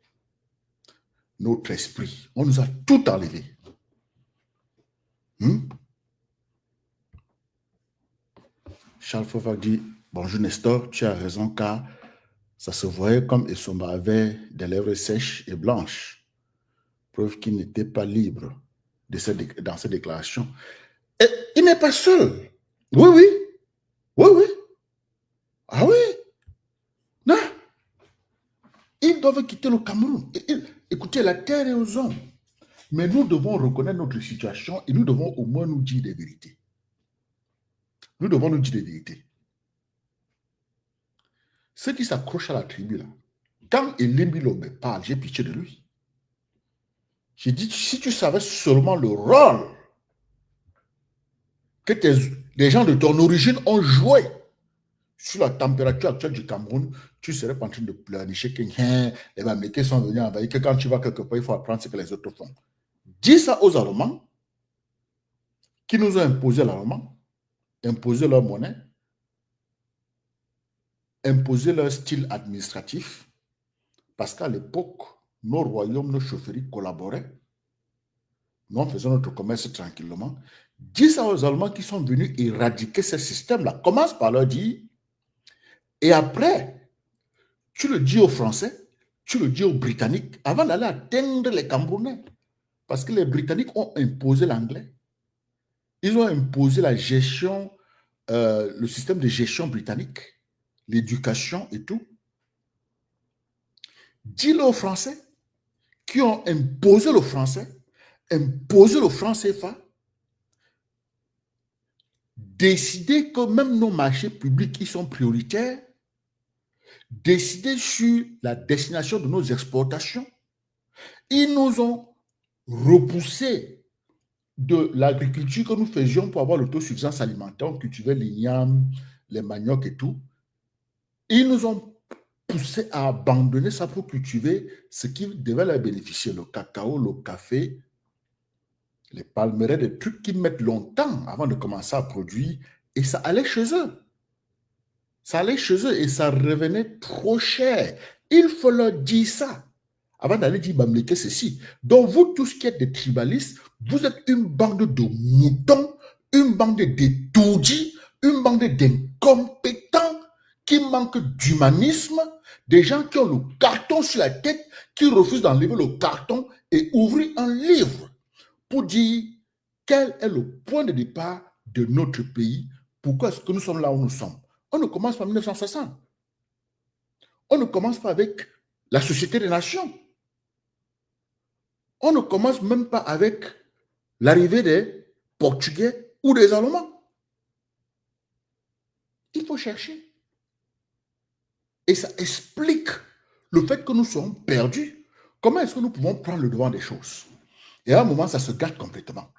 [SPEAKER 1] Notre esprit, on nous a tout enlevé. Charles Fofak dit, bonjour Nestor, tu as raison car ça se voyait comme Essomba avait des lèvres sèches et blanches. Preuve qu'il n'était pas libre dans ses déclarations. Et il n'est pas seul. Oui, oui. Oui, oui. Ah oui. Non. Ils doivent quitter le Cameroun. Écoutez, la terre est aux hommes. Mais nous devons reconnaître notre situation et nous devons au moins nous dire des vérités. Nous devons nous dire des vérités. Ceux qui s'accrochent à la tribu, là, quand Elimbi Lombe parle, j'ai pitié de lui. J'ai dit, si tu savais seulement le rôle que les gens de ton origine ont joué sur la température actuelle du Cameroun, tu serais pas en train de pleurnicher que les Américains sont venus envahir, que quand tu vas quelque part, il faut apprendre ce que les autres font. Dis ça aux Allemands qui nous ont imposé l'allemand, imposé leur monnaie, imposé leur style administratif, parce qu'à l'époque, nos royaumes, nos chaufferies collaboraient. Nous faisons notre commerce tranquillement. Dis ça aux Allemands qui sont venus éradiquer ce système-là. Commence par leur dire, et après, tu le dis aux Français, tu le dis aux Britanniques, avant d'aller atteindre les Camerounais. Parce que les Britanniques ont imposé l'anglais. Ils ont imposé la gestion, le système de gestion britannique, l'éducation et tout. Dis-le aux Français qui ont imposé le français, imposé le franc CFA, décider que même nos marchés publics, ils sont prioritaires, décider sur la destination de nos exportations. Ils nous ont repoussé de l'agriculture que nous faisions pour avoir l'autosuffisance alimentaire, on cultivait l'igname, les maniocs et tout. Ils nous ont poussé à abandonner ça pour cultiver ce qui devait leur bénéficier, le cacao, le café, les palmeraies, des trucs qui mettent longtemps avant de commencer à produire, et ça allait chez eux. Ça allait chez eux et ça revenait trop cher. Il faut leur dire ça avant d'aller dire Bamleke ceci. Donc vous tous qui êtes des tribalistes, vous êtes une bande de moutons, une bande d'étourdis, une bande d'incompétents qui manquent d'humanisme, des gens qui ont le carton sur la tête, qui refusent d'enlever le carton et ouvrir un livre pour dire quel est le point de départ de notre pays? Pourquoi est-ce que nous sommes là où nous sommes? On ne commence pas en 1960. On ne commence pas avec la Société des Nations. On ne commence même pas avec l'arrivée des Portugais ou des Allemands. Il faut chercher. Et ça explique le fait que nous sommes perdus. Comment est-ce que nous pouvons prendre le devant des choses? Et à un moment, ça se gâte complètement.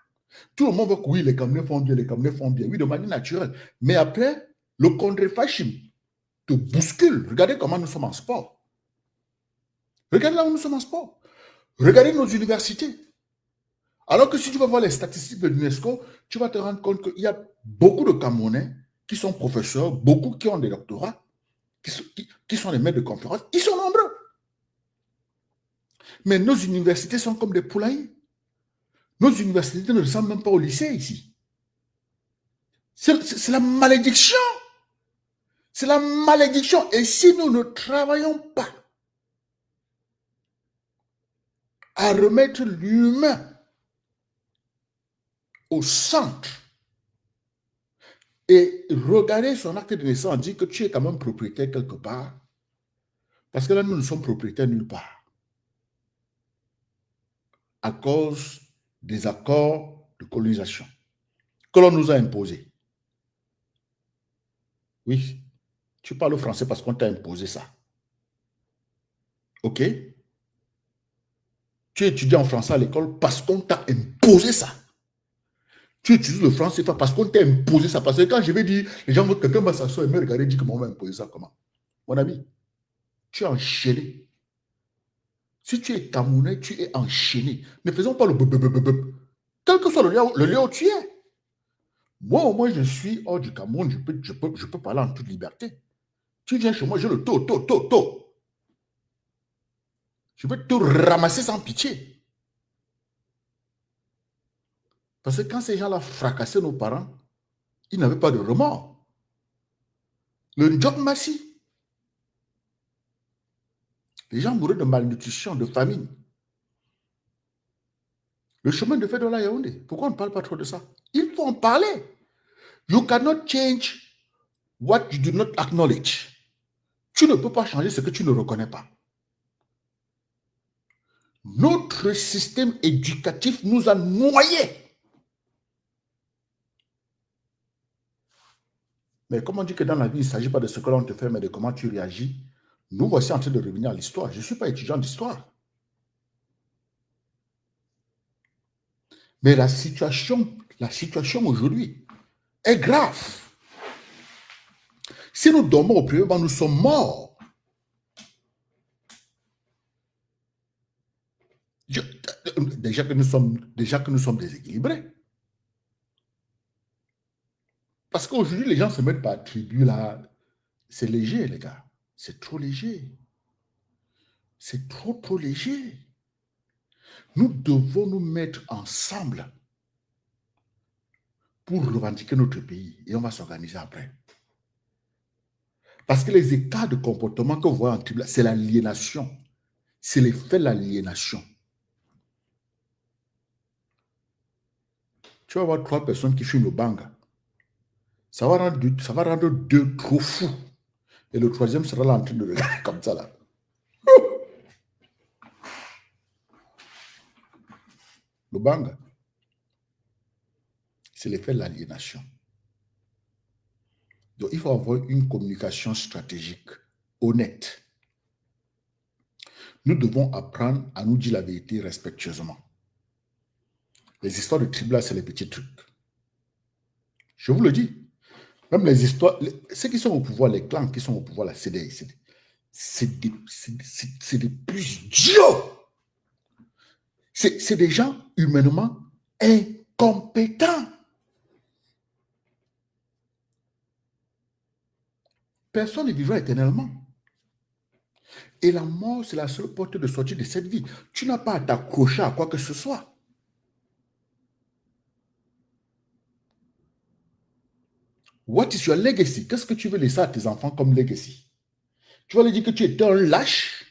[SPEAKER 1] Tout le monde veut que oui, les Camerounais font bien, les Camerounais font bien. Oui, de manière naturelle. Mais après, le contre-fascisme te bouscule. Regardez comment nous sommes en sport. Regardez là où nous sommes en sport. Regardez nos universités. Alors que si tu vas voir les statistiques de l'UNESCO, tu vas te rendre compte qu'il y a beaucoup de Camerounais qui sont professeurs, beaucoup qui ont des doctorats, qui sont les maîtres de conférences. Ils sont nombreux. Mais nos universités sont comme des poulaillers. Nos universités ne ressemblent même pas au lycée ici. C'est la malédiction. C'est la malédiction. Et si nous ne travaillons pas à remettre l'humain au centre et regarder son acte de naissance, dit que tu es quand même propriétaire quelque part, parce que là, nous ne sommes propriétaires nulle part, à cause des accords de colonisation que l'on nous a imposés. Oui, tu parles français parce qu'on t'a imposé ça. OK? Tu étudies en français à l'école parce qu'on t'a imposé ça. Tu utilises le français parce qu'on t'a imposé ça. Parce que quand je vais dire, les gens vont, quelqu'un va s'asseoir et me regarder et dire comment on va imposer ça, comment? Mon ami, tu es enchaîné. Si tu es Camerounais, tu es enchaîné. Ne faisons pas le bub. Quel que soit le lieu où tu es. Moi, au moins, je suis hors du Cameroun, je peux parler en toute liberté. Tu viens chez moi, j'ai le taux. Je vais te ramasser sans pitié. Parce que quand ces gens-là fracassaient nos parents, ils n'avaient pas de remords. Le Ndjok Massi, les gens mouraient de malnutrition, de famine. Le chemin de fer de la Yaoundé, pourquoi on ne parle pas trop de ça? Il faut en parler. You cannot change what you do not acknowledge. Tu ne peux pas changer ce que tu ne reconnais pas. Notre système éducatif nous a noyés. Mais comme on dit que dans la vie, il ne s'agit pas de ce que l'on te fait, mais de comment tu réagis, nous voici en train de revenir à l'histoire. Je ne suis pas étudiant d'histoire. Mais la situation aujourd'hui est grave. Si nous dormons au premier banc, nous sommes morts. Déjà que nous sommes déséquilibrés. Parce qu'aujourd'hui, les gens se mettent par tribu là. C'est léger, les gars. C'est trop léger. C'est trop léger. Nous devons nous mettre ensemble pour revendiquer notre pays et on va s'organiser après. Parce que les écarts de comportement que vous voyez en tribu, c'est l'aliénation. C'est l'effet de l'aliénation. Tu vas voir 3 personnes qui fument le banga. Ça va rendre 2 trop fous. Et le 3e sera là en train de regarder comme ça là. Le banga, c'est l'effet de l'aliénation. Donc, il faut avoir une communication stratégique honnête. Nous devons apprendre à nous dire la vérité respectueusement. Les histoires de tribus, là, c'est les petits trucs. Je vous le dis. Même les histoires, ceux qui sont au pouvoir, les clans qui sont au pouvoir, là, c'est des plus idiots. C'est des gens humainement incompétents. Personne ne vivra éternellement. Et la mort, c'est la seule porte de sortie de cette vie. Tu n'as pas à t'accrocher à quoi que ce soit. What is your legacy? Qu'est-ce que tu veux laisser à tes enfants comme legacy? Tu vas leur dire que tu étais un lâche?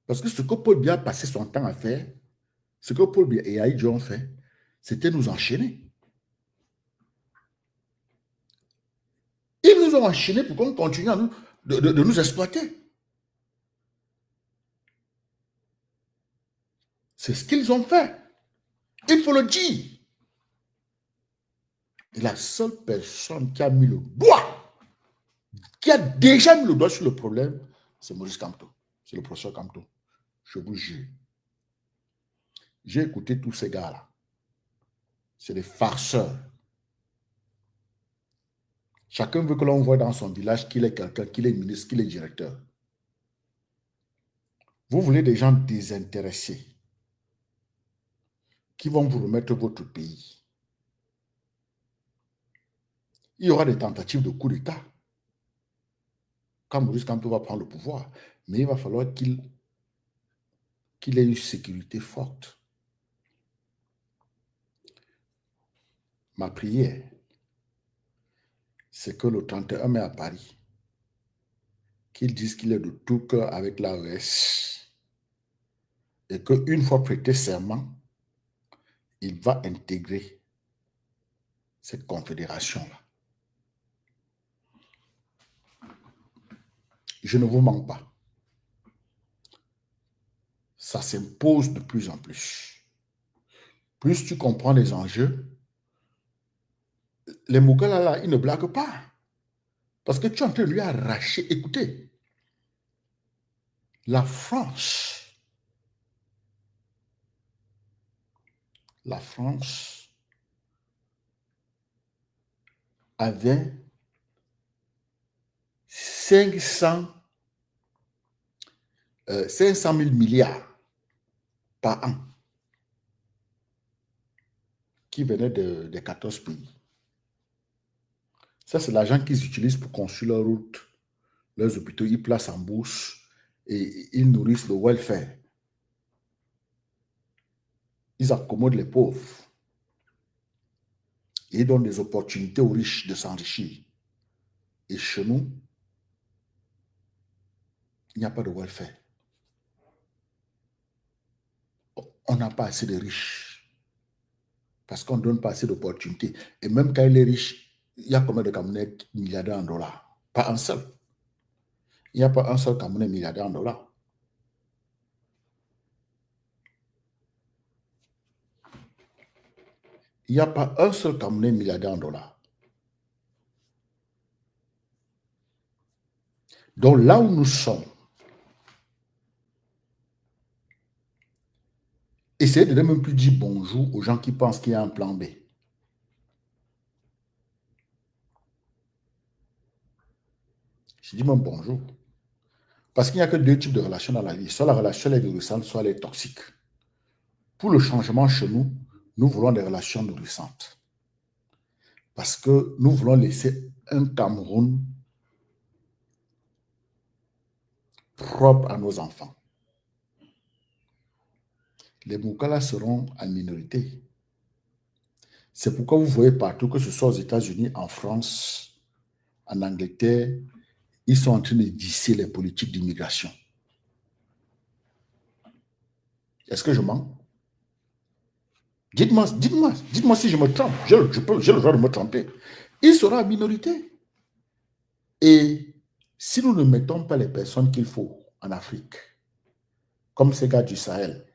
[SPEAKER 1] Parce que ce que Paul Biya a passé son temps à faire, ce que Paul Biya et Aïdjo ont fait, c'était nous enchaîner. Ils nous ont enchaînés pour qu'on continue à de nous exploiter. C'est ce qu'ils ont fait. Il faut le dire. Et la seule personne qui a mis le doigt, qui a déjà mis le doigt sur le problème, c'est Maurice Kamto. C'est le professeur Kamto. Je vous jure. J'ai écouté tous ces gars-là. C'est des farceurs. Chacun veut que l'on voit dans son village qu'il est quelqu'un, qu'il est ministre, qu'il est directeur. Vous voulez des gens désintéressés qui vont vous remettre votre pays. Il y aura des tentatives de coup d'État quand Maurice Kamto va prendre le pouvoir, mais il va falloir qu'il ait une sécurité forte. Ma prière, c'est que le 31 mai à Paris, qu'il dise qu'il est de tout cœur avec l'AES et qu'une fois prêté serment, il va intégrer cette confédération-là. Je ne vous mens pas. Ça s'impose de plus en plus. Plus tu comprends les enjeux, les Mougala là, ils ne blaguent pas. Parce que tu es en train de lui arracher. Écoutez, la France avait 500 000 milliards par an qui venaient des 14 pays. Ça, c'est l'argent qu'ils utilisent pour construire leurs routes, leurs hôpitaux. Ils placent en bourse et ils nourrissent le welfare. Ils accommodent les pauvres. Et ils donnent des opportunités aux riches de s'enrichir. Et chez nous, il n'y a pas de welfare. On n'a pas assez de riches. Parce qu'on ne donne pas assez d'opportunités. Et même quand il est riche, il y a combien de Camerounais milliardaires en dollars? Pas un seul. Il n'y a pas un seul Camerounais milliardaire en dollars. Il n'y a pas un seul Camerounais milliardaire en dollars. Donc là où nous sommes, essayez de ne même plus dire bonjour aux gens qui pensent qu'il y a un plan B. Je dis même bonjour. Parce qu'il n'y a que deux types de relations dans la vie. Soit la relation est nourrissante, soit elle est toxique. Pour le changement chez nous, nous voulons des relations nourrissantes. Parce que nous voulons laisser un Cameroun propre à nos enfants. Les Moukala seront en minorité. C'est pourquoi vous voyez partout, que ce soit aux États-Unis, en France, en Angleterre, ils sont en train de disser les politiques d'immigration. Est-ce que je mens? Dites-moi si je me trompe. J'ai le droit de me tromper. Ils seront en minorité. Et si nous ne mettons pas les personnes qu'il faut en Afrique, comme ces gars du Sahel,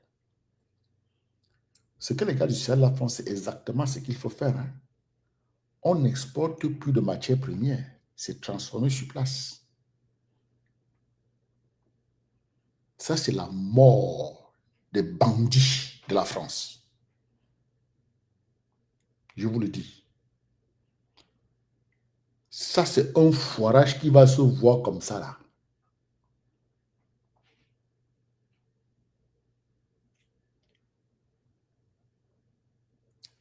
[SPEAKER 1] ce que les gars du Sahel font, c'est exactement ce qu'il faut faire. Hein. On n'exporte plus de matières premières. C'est transformé sur place. Ça, c'est la mort des bandits de la France. Je vous le dis. Ça, c'est un foirage qui va se voir comme ça, là.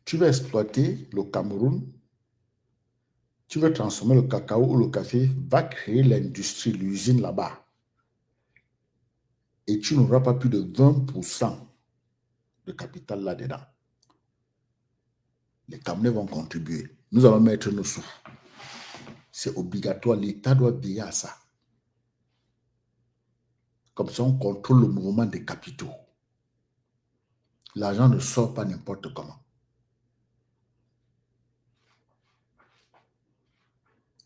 [SPEAKER 1] Tu vas exploiter le Cameroun, tu vas transformer le cacao ou le café, va créer l'industrie, l'usine là-bas. Et tu n'auras pas plus de 20% de capital là-dedans. Les Camerounais vont contribuer. Nous allons mettre nos sous. C'est obligatoire. L'État doit veiller à ça. Comme ça, on contrôle le mouvement des capitaux. L'argent ne sort pas n'importe comment.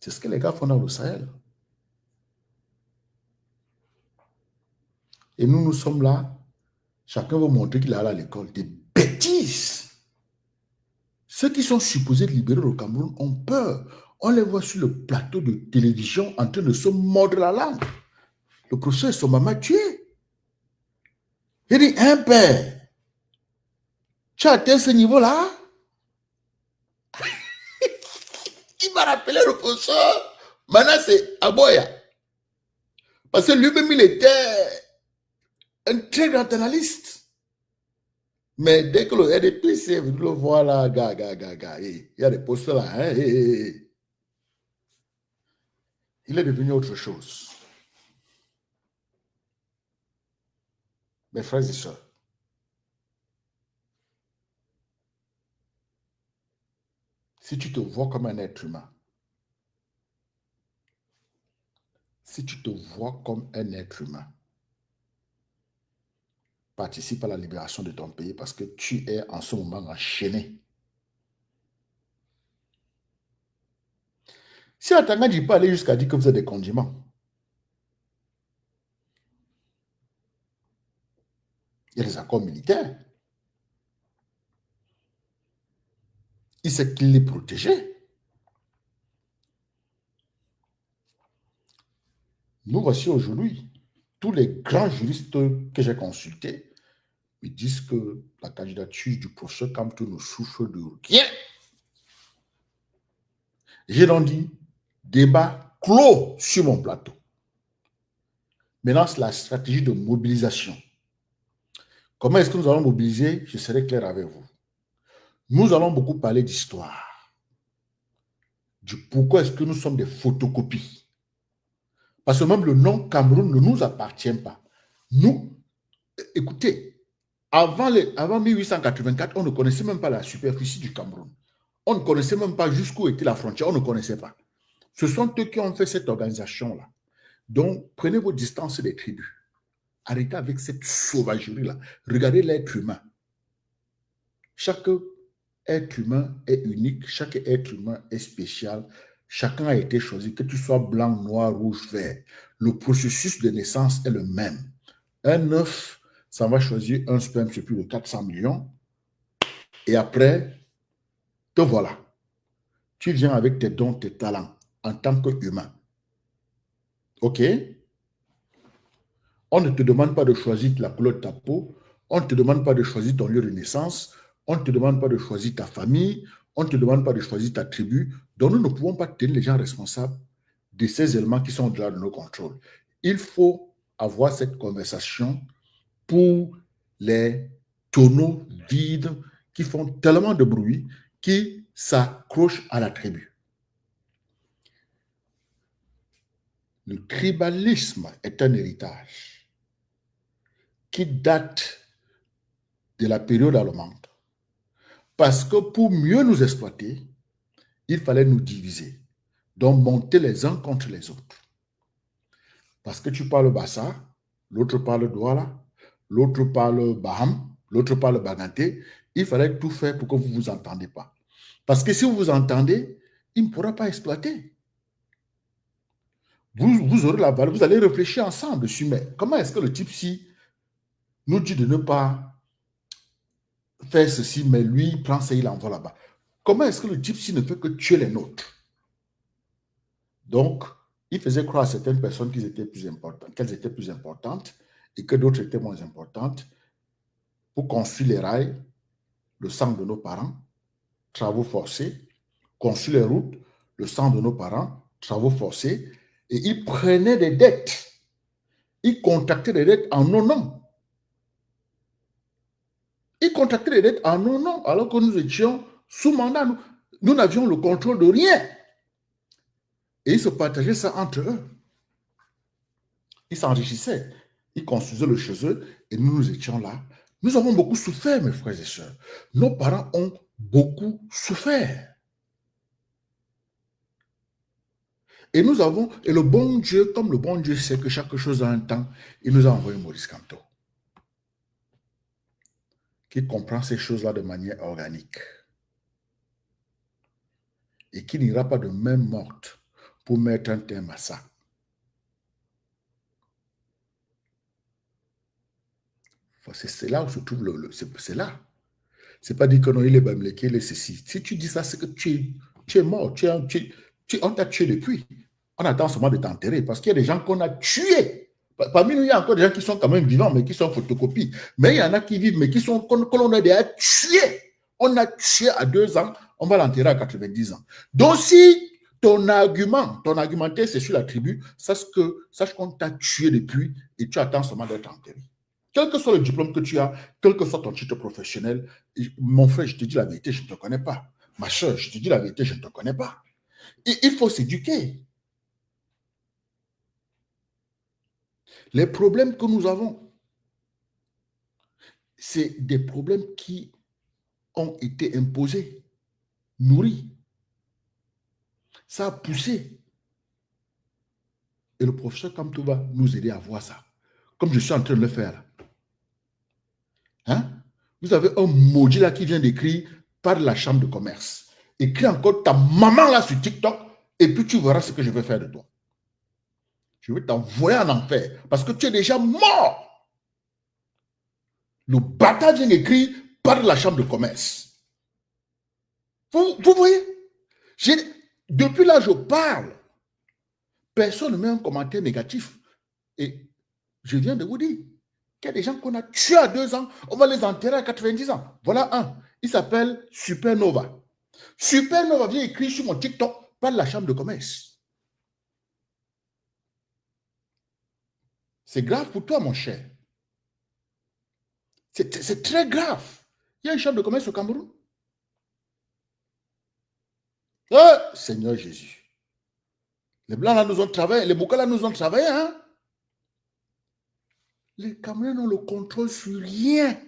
[SPEAKER 1] C'est ce que les gars font dans le Sahel. Et nous, nous sommes là. Chacun veut montrer qu'il est allé à l'école. Des bêtises. Ceux qui sont supposés libérer le Cameroun ont peur. On les voit sur le plateau de télévision en train de se mordre la langue. Le professeur Somama tué. Il dit, un père, tu as atteint ce niveau-là? Il m'a rappelé le professeur. Maintenant, c'est Aboya. Parce que lui-même, il était un très grand analyste. Mais dès que le RDPC est venu le voir là, gars, il y a des postes là. Hein, il est devenu autre chose. Mes frères et sœurs, si tu te vois comme un être humain, si tu te vois comme un être humain, participe à la libération de ton pays parce que tu es en ce moment enchaîné. Si Atanga dit pas aller jusqu'à dire que vous êtes des condiments, il y a des accords militaires. Il sait qu'il est protégé. Nous voici aujourd'hui. Tous les grands juristes que j'ai consultés me disent que la candidature du professeur Kamto ne souffre de rien. J'ai donc dit, débat clos sur mon plateau. Maintenant, c'est la stratégie de mobilisation. Comment est-ce que nous allons mobiliser? Je serai clair avec vous. Nous allons beaucoup parler d'histoire. Du pourquoi est-ce que nous sommes des photocopies. Parce que même le nom Cameroun ne nous appartient pas. Nous, écoutez, avant 1884, on ne connaissait même pas la superficie du Cameroun. On ne connaissait même pas jusqu'où était la frontière, on ne connaissait pas. Ce sont eux qui ont fait cette organisation-là. Donc, prenez vos distances des tribus. Arrêtez avec cette sauvagerie-là. Regardez l'être humain. Chaque être humain est unique, chaque être humain est spécial. Chacun a été choisi, que tu sois blanc, noir, rouge, vert. Le processus de naissance est le même. Un œuf, ça va choisir un sperme sur plus de 400 millions. Et après, te voilà. Tu viens avec tes dons, tes talents, en tant qu'humain. OK? On ne te demande pas de choisir la couleur de ta peau. On ne te demande pas de choisir ton lieu de naissance. On ne te demande pas de choisir ta famille. On ne te demande pas de choisir ta tribu. Donc, nous ne pouvons pas tenir les gens responsables de ces éléments qui sont au-delà de nos contrôles. Il faut avoir cette conversation pour les tonneaux vides qui font tellement de bruit qui s'accrochent à la tribu. Le tribalisme est un héritage qui date de la période allemande. Parce que pour mieux nous exploiter, il fallait nous diviser. Donc monter les uns contre les autres. Parce que tu parles Bassa, l'autre parle Douala, l'autre parle Baham, l'autre parle Baganté. Il fallait tout faire pour que vous ne vous entendez pas. Parce que si vous vous entendez, il ne pourra pas exploiter. Vous aurez la valeur, vous allez réfléchir ensemble dessus. Mais comment est-ce que le type ci nous dit de ne pas faire ceci, mais lui, il prend ça, il envoie là-bas? Comment est-ce que le type ci ne peut que tuer les nôtres? Donc, il faisait croire à certaines personnes qu'elles étaient plus importantes et que d'autres étaient moins importantes pour construire les rails, le sang de nos parents, travaux forcés, construire les routes, le sang de nos parents, travaux forcés, et ils prenaient des dettes. Ils contractaient des dettes en nos noms. Ils contractaient des dettes en nos noms, alors que nous étions sous mandat. Nous n'avions le contrôle de rien. Et ils se partageaient ça entre eux. Ils s'enrichissaient. Ils construisaient le chez eux et nous étions là. Nous avons beaucoup souffert, mes frères et sœurs. Nos parents ont beaucoup souffert. Et le bon Dieu, comme le bon Dieu sait que chaque chose a un temps, il nous a envoyé Maurice Kamto, qui comprend ces choses-là de manière organique et qui n'ira pas de même morte pour mettre un terme à ça. C'est là où se trouve c'est là. C'est pas dire que non, il est bamleké, il est ceci. Si tu dis ça, c'est que tu es mort. On t'a tué depuis. On attend seulement de t'enterrer parce qu'il y a des gens qu'on a tués. Parmi nous, il y a encore des gens qui sont quand même vivants, mais qui sont photocopies. Mais il y en a qui vivent, mais qui sont que l'on a déjà tués. On a tué à 2 ans, on va l'enterrer à 90 ans. Donc, si ton argumentaire, c'est sur la tribu, sache qu'on t'a tué depuis et tu attends seulement d'être enterré. Quel que soit le diplôme que tu as, quel que soit ton titre professionnel, mon frère, je te dis la vérité, je ne te connais pas. Ma soeur, je te dis la vérité, je ne te connais pas. Il faut s'éduquer. Les problèmes que nous avons, c'est des problèmes qui ont été imposés, nourris. Ça a poussé. Et le professeur Kamto va nous aider à voir ça. Comme je suis en train de le faire là. Hein? Vous avez un maudit là qui vient d'écrire par la chambre de commerce. Écris encore ta maman là sur TikTok et puis tu verras ce que je vais faire de toi. Je vais t'envoyer en enfer parce que tu es déjà mort. Le bâtard vient d'écrire par la chambre de commerce. Vous voyez? Depuis là, je parle. Personne ne met un commentaire négatif. Et je viens de vous dire qu'il y a des gens qu'on a tués à 2 ans, on va les enterrer à 90 ans. Voilà un. Il s'appelle Supernova. Supernova vient écrire sur mon TikTok par la chambre de commerce. C'est grave pour toi, mon cher. C'est très grave. Il y a une chambre de commerce au Cameroun. Oh, Seigneur Jésus. Les Blancs là nous ont travaillé, les Boukas là nous ont travaillé. Hein? Les Camerounais n'ont le contrôle sur rien.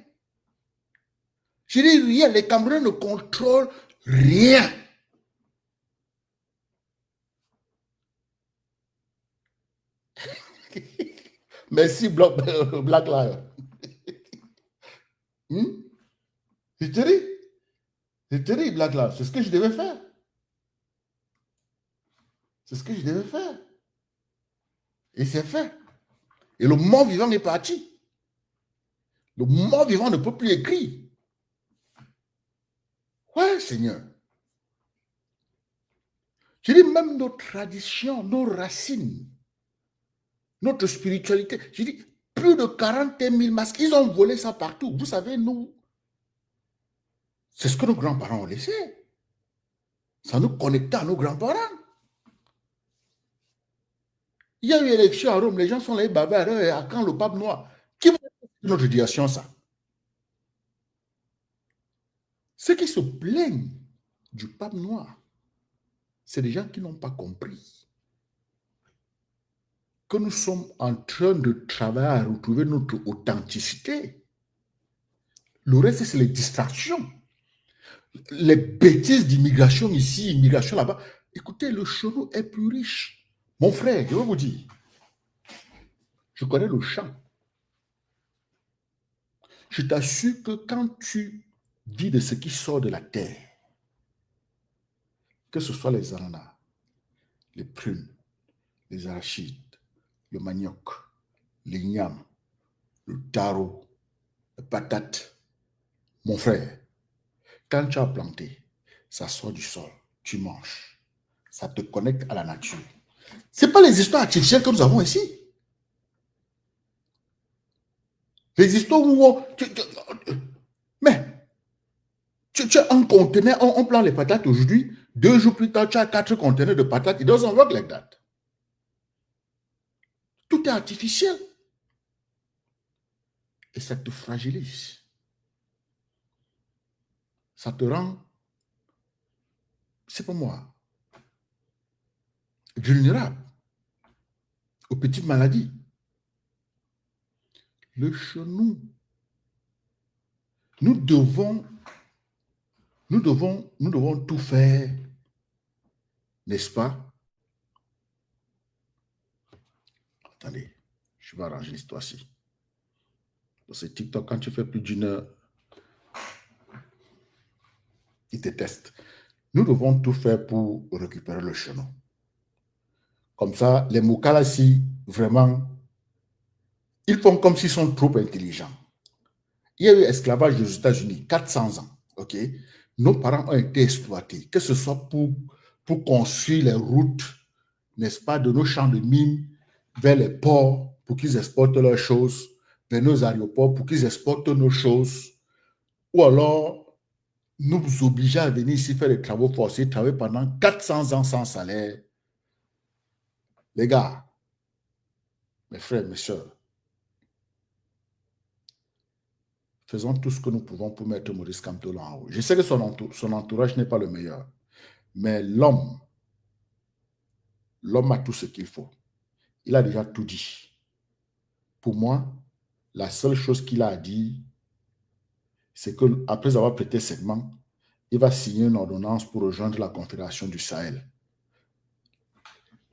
[SPEAKER 1] Je dis rien, les Camerounais ne contrôlent rien. Merci, Black Lion. Je te dis, Black Lion, c'est ce que je devais faire. C'est ce que je devais faire. Et c'est fait. Et le mort vivant est parti. Le mort vivant ne peut plus écrire. Ouais, Seigneur. Je dis même nos traditions, nos racines, notre spiritualité. Je dis plus de 40 000 masques. Ils ont volé ça partout. Vous savez, nous, c'est ce que nos grands-parents ont laissé. Ça nous connectait à nos grands-parents. Il y a eu élection à Rome, les gens sont là, bavards, à quand le pape noir? Qui va faire notre direction, ça? Ceux qui se plaignent du pape noir, c'est des gens qui n'ont pas compris que nous sommes en train de travailler à retrouver notre authenticité. Le reste, c'est les distractions. Les bêtises d'immigration ici, immigration là-bas. Écoutez, le chenou est plus riche. Mon frère, je vais vous dire, je connais le champ. Je t'assure que quand tu dis de ce qui sort de la terre, que ce soit les ananas, les prunes, les arachides, le manioc, l'igname, le taro, les patates, mon frère, quand tu as planté, ça sort du sol, tu manges, ça te connecte à la nature. Ce n'est pas les histoires artificielles que nous avons ici. Les histoires où mais tu as un conteneur, on plante les patates aujourd'hui, 2 jours plus tard, tu as 4 conteneurs de patates. It doesn't work like that. Tout est artificiel. Et ça te fragilise. Ça te rend, c'est pas moi, vulnérable aux petites maladies. Le chenou. Nous devons tout faire, n'est-ce pas? Attendez, je vais arranger l'histoire-ci. Dans ce TikTok, quand tu fais plus d'1 heure, il te teste. Nous devons tout faire pour récupérer le chenou. Comme ça, les Mokalassi, vraiment, ils font comme s'ils sont trop intelligents. Il y a eu esclavage aux États-Unis, 400 ans. Ok, nos parents ont été exploités, que ce soit pour construire les routes, n'est-ce pas, de nos champs de mines vers les ports pour qu'ils exportent leurs choses, vers nos aéroports pour qu'ils exportent nos choses, ou alors nous obliger à venir ici faire des travaux forcés, travailler pendant 400 ans sans salaire. Les gars, mes frères, mes soeurs, faisons tout ce que nous pouvons pour mettre Maurice Kamto en haut. Je sais que son entourage n'est pas le meilleur, mais l'homme a tout ce qu'il faut. Il a déjà tout dit. Pour moi, la seule chose qu'il a dit, c'est qu'après avoir prêté serment, il va signer une ordonnance pour rejoindre la Confédération du Sahel.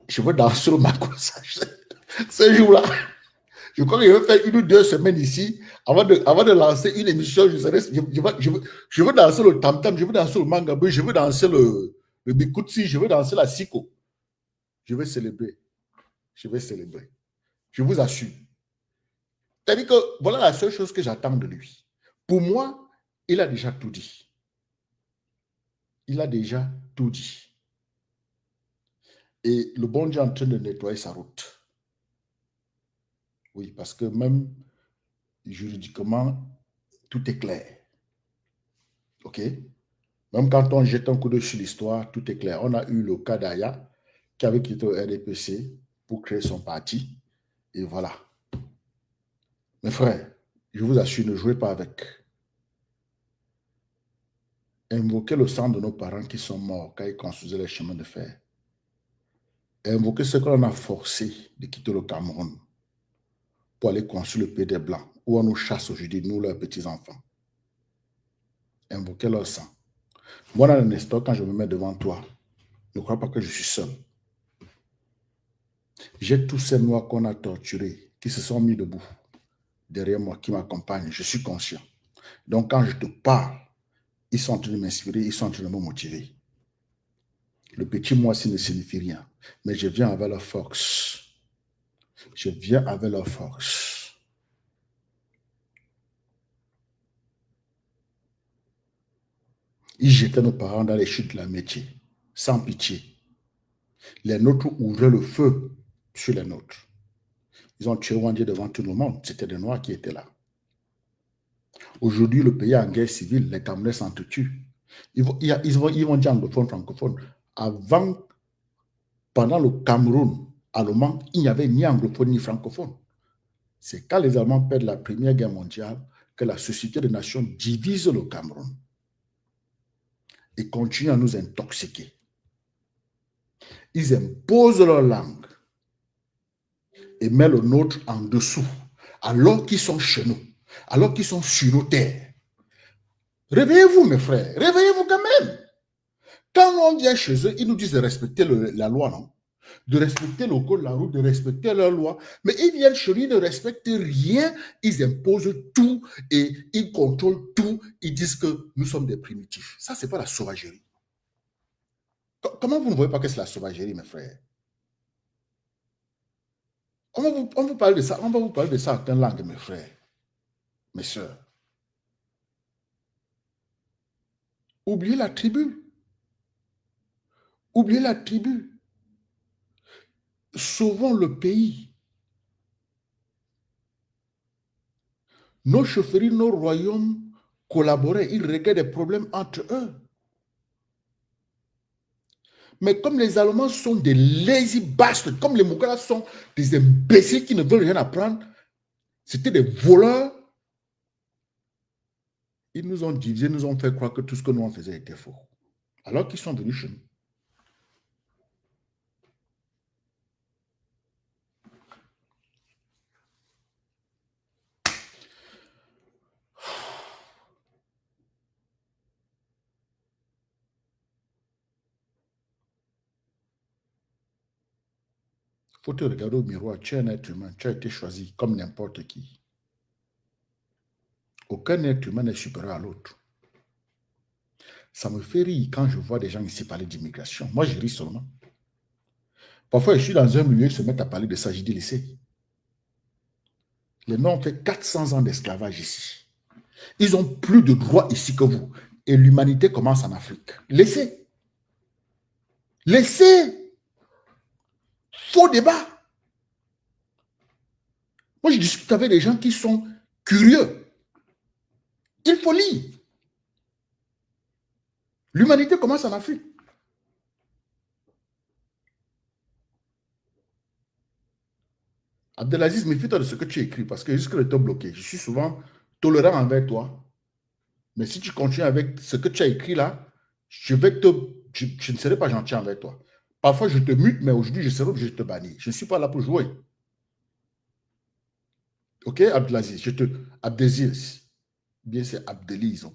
[SPEAKER 1] Je veux danser le macossage. Ce jour-là, je crois que je vais faire 1 ou 2 semaines ici avant de lancer une émission. Je veux danser le tam-tam, je veux danser le mangabé, je veux danser le bikutsi, je veux danser la siko. Je vais célébrer. Je vais célébrer. Je vous assure. C'est-à-dire que voilà la seule chose que j'attends de lui. Pour moi, il a déjà tout dit. Il a déjà tout dit. Et le bon Dieu est en train de nettoyer sa route. Oui, parce que même juridiquement, tout est clair. OK? Même quand on jette un coup d'œil sur l'histoire, tout est clair. On a eu le cas d'Aya qui avait quitté le RDPC pour créer son parti. Et voilà. Mes frères, je vous assure, ne jouez pas avec. Invoquez le sang de nos parents qui sont morts quand ils construisaient les chemins de fer. Invoquez ceux qu'on a forcés de quitter le Cameroun pour aller construire le pays des Blancs, où on nous chasse aujourd'hui, nous, leurs petits-enfants. Invoquez leur sang. Moi, dans l'instant, quand je me mets devant toi, ne crois pas que je suis seul. J'ai tous ces noirs qu'on a torturés, qui se sont mis debout derrière moi, qui m'accompagnent. Je suis conscient. Donc, quand je te parle, ils sont en train de m'inspirer, ils sont en train de me motiver. Le petit moi, ne signifie rien. Mais je viens avec leur force. Je viens avec leur force. Ils jetaient nos parents dans les chutes de la métier, sans pitié. Les nôtres ouvraient le feu sur les nôtres. Ils ont tué Wandé devant tout le monde. C'était des Noirs qui étaient là. Aujourd'hui, le pays est en guerre civile. Les Camerounais s'entretuent. Ils vont dire anglophone, francophone. Avant, pendant le Cameroun allemand, il n'y avait ni anglophone ni francophone. C'est quand les Allemands perdent la Première Guerre mondiale que la Société des Nations divise le Cameroun et continue à nous intoxiquer. Ils imposent leur langue et mettent le nôtre en dessous, alors qu'ils sont chez nous, alors qu'ils sont sur nos terres. Réveillez-vous, mes frères, réveillez-vous quand même. Quand on vient chez eux, ils nous disent de respecter la loi, non? De respecter le code de la route, de respecter leur loi. Mais ils viennent chez nous, ils ne respectent rien, ils imposent tout et ils contrôlent tout. Ils disent que nous sommes des primitifs. Ça, ce n'est pas la sauvagerie. Comment vous ne voyez pas que c'est la sauvagerie, mes frères? On va vous parler de ça, on va vous parler de ça en quelle langue, mes frères, mes soeurs. Oubliez la tribu. Oubliez la tribu. Sauvons le pays. Nos chefferies, nos royaumes collaboraient. Ils réglaient des problèmes entre eux. Mais comme les Allemands sont des lazy bastards, comme les Moukala sont des imbéciles qui ne veulent rien apprendre, c'était des voleurs, ils nous ont divisés, nous ont fait croire que tout ce que nous on faisait était faux. Alors qu'ils sont venus chez nous. Il faut te regarder au miroir, tu es un être humain, tu as été choisi comme n'importe qui. Aucun être humain n'est supérieur à l'autre. Ça me fait rire quand je vois des gens ici parler d'immigration. Moi, je ris seulement. Parfois, je suis dans un milieu, ils se mettent à parler de ça, j'ai dit, laissez. Les Noirs ont fait 400 ans d'esclavage ici. Ils ont plus de droits ici que vous. Et l'humanité commence en Afrique. Laissez. Laissez. Faux débat. Moi, je discute avec des gens qui sont curieux. Il faut lire. L'humanité commence en Afrique. Abdelaziz, méfie-toi de ce que tu écris parce que jusque le temps bloqué. Je suis souvent tolérant envers toi. Mais si tu continues avec ce que tu as écrit là, je ne serai pas gentil envers toi. Parfois, je te mute, mais aujourd'hui, je serai obligé de te bannir. Je ne suis pas là pour jouer. Ok, Abdelaziz, Abdelaziz. Bien, c'est Abdeliz.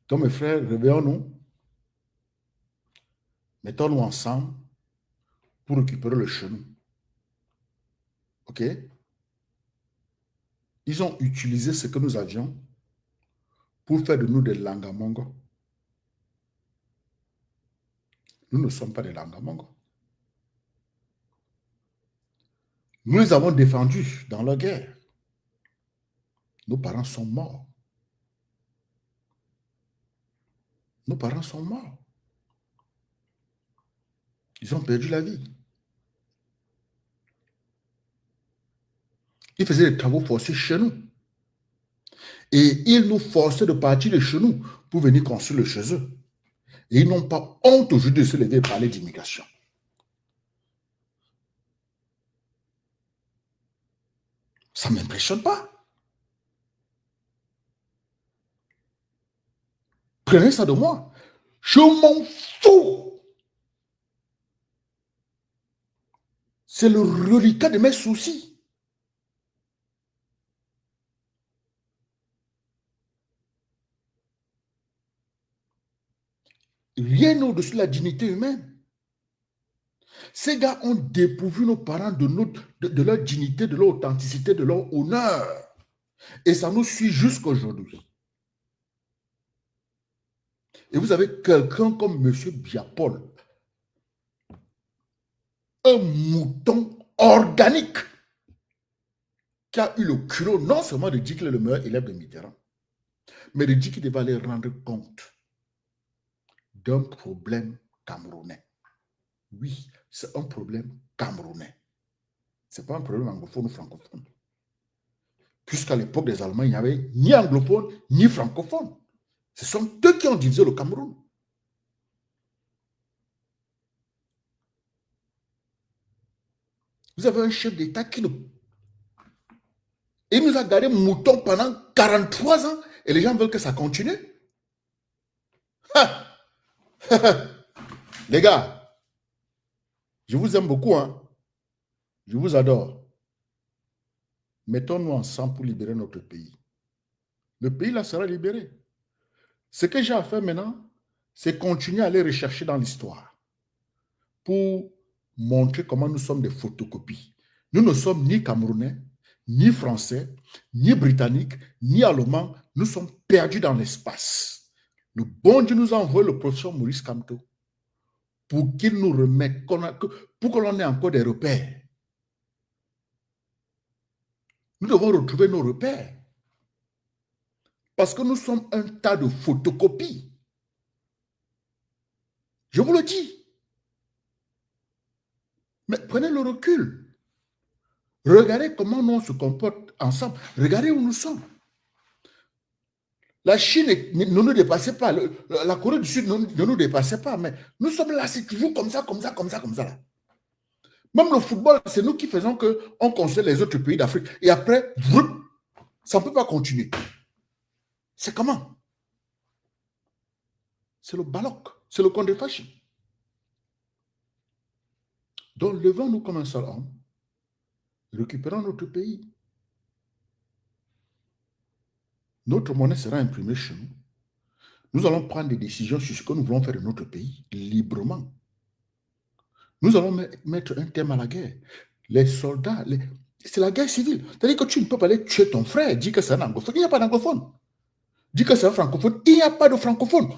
[SPEAKER 1] Donc, mes frères, réveillons-nous. Mettons-nous ensemble pour récupérer le chemin. Ok? Ils ont utilisé ce que nous avions pour faire de nous des Langamongo. Nous ne sommes pas des Langamongo. Nous les avons défendus dans la guerre. Nos parents sont morts. Nos parents sont morts. Ils ont perdu la vie. Ils faisaient des travaux forcés chez nous. Et ils nous forçaient de partir de chez nous pour venir construire chez eux. Et ils n'ont pas honte aujourd'hui de se lever et parler d'immigration. Ça ne m'impressionne pas. Prenez ça de moi. Je m'en fous. C'est le reliquat de mes soucis. Rien au-dessus de la dignité humaine. Ces gars ont dépourvu nos parents de leur dignité, de leur authenticité, de leur honneur. Et ça nous suit jusqu'aujourd'hui. Et vous avez quelqu'un comme M. Biapol, un mouton organique, qui a eu le culot non seulement de dire qu'il est le meilleur élève de Mitterrand, mais de dire qu'il devait aller rendre compte d'un problème camerounais. Oui, c'est un problème camerounais. Ce n'est pas un problème anglophone ou francophone. Puisqu'à l'époque des Allemands, il n'y avait ni anglophone, ni francophone. Ce sont eux qui ont divisé le Cameroun. Vous avez un chef d'État qui nous... Il nous a gardé mouton pendant 43 ans et les gens veulent que ça continue. Les gars, je vous aime beaucoup. Hein? Je vous adore. Mettons-nous ensemble pour libérer notre pays. Le pays là sera libéré. Ce que j'ai à faire maintenant, c'est continuer à aller rechercher dans l'histoire pour montrer comment nous sommes des photocopies. Nous ne sommes ni Camerounais, ni Français, ni Britanniques, ni Allemands. Nous sommes perdus dans l'espace. Le bon Dieu nous a envoyé le professeur Maurice Kamto pour qu'il nous remette, pour que l'on ait encore des repères. Nous devons retrouver nos repères. Parce que nous sommes un tas de photocopies. Je vous le dis. Mais prenez le recul. Regardez comment nous on se comporte ensemble. Regardez où nous sommes. La Chine ne nous dépassait pas. La Corée du Sud ne nous dépassait pas. Mais nous sommes là, c'est toujours comme ça, comme ça, comme ça, comme ça. Là. Même le football, c'est nous qui faisons qu'on conseille les autres pays d'Afrique. Et après, ça ne peut pas continuer. C'est comment? C'est le baloc. C'est le contre-fascisme. Donc, levons-nous comme un seul homme. Récupérons notre pays. Notre monnaie sera imprimée chez nous. Nous allons prendre des décisions sur ce que nous voulons faire de notre pays, librement. Nous allons mettre un terme à la guerre. Les soldats, c'est la guerre civile. C'est-à-dire que tu ne peux pas aller tuer ton frère, dire que c'est un anglophone. Il n'y a pas d'anglophone. Dire que c'est un francophone. Il n'y a pas de francophone.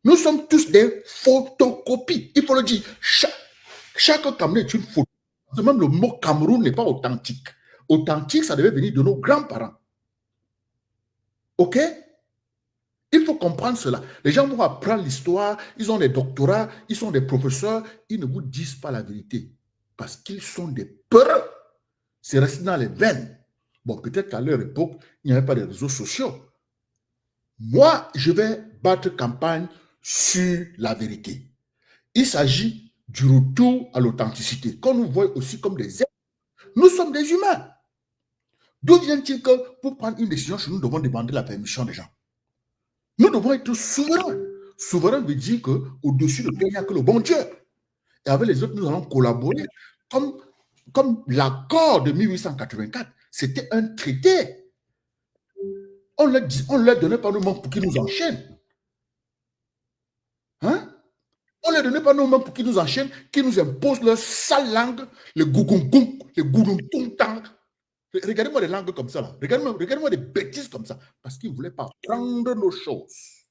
[SPEAKER 1] Nous sommes tous des photocopies. Il faut le dire. Chaque Cameroun est une photo. Même le mot Cameroun n'est pas authentique. Authentique, ça devait venir de nos grands-parents. OK? Il faut comprendre cela. Les gens vont apprendre l'histoire, ils ont des doctorats, ils sont des professeurs, ils ne vous disent pas la vérité parce qu'ils sont des peurs. C'est resté dans les veines. Bon, peut-être qu'à leur époque, il n'y avait pas de réseaux sociaux. Moi, je vais battre campagne sur la vérité. Il s'agit du retour à l'authenticité, qu'on nous voit aussi comme des êtres. Nous sommes des humains. D'où vient-il que pour prendre une décision, nous devons demander la permission des gens? Nous devons être souverains. Souverain veut dire qu'au-dessus de tout, il n'y a que le bon Dieu. Et avec les autres, nous allons collaborer comme l'accord de 1884. C'était un traité. On ne leur donnait pas nos mains pour qu'ils nous enchaînent. Hein? On ne leur donnait pas nos mains pour qu'ils nous enchaînent, qu'ils nous imposent leur sale langue, le gougoungoum, le goudoum-toum-tang. Regardez-moi des langues comme ça. Là. Regardez-moi des bêtises comme ça. Parce qu'ils ne voulaient pas prendre nos choses.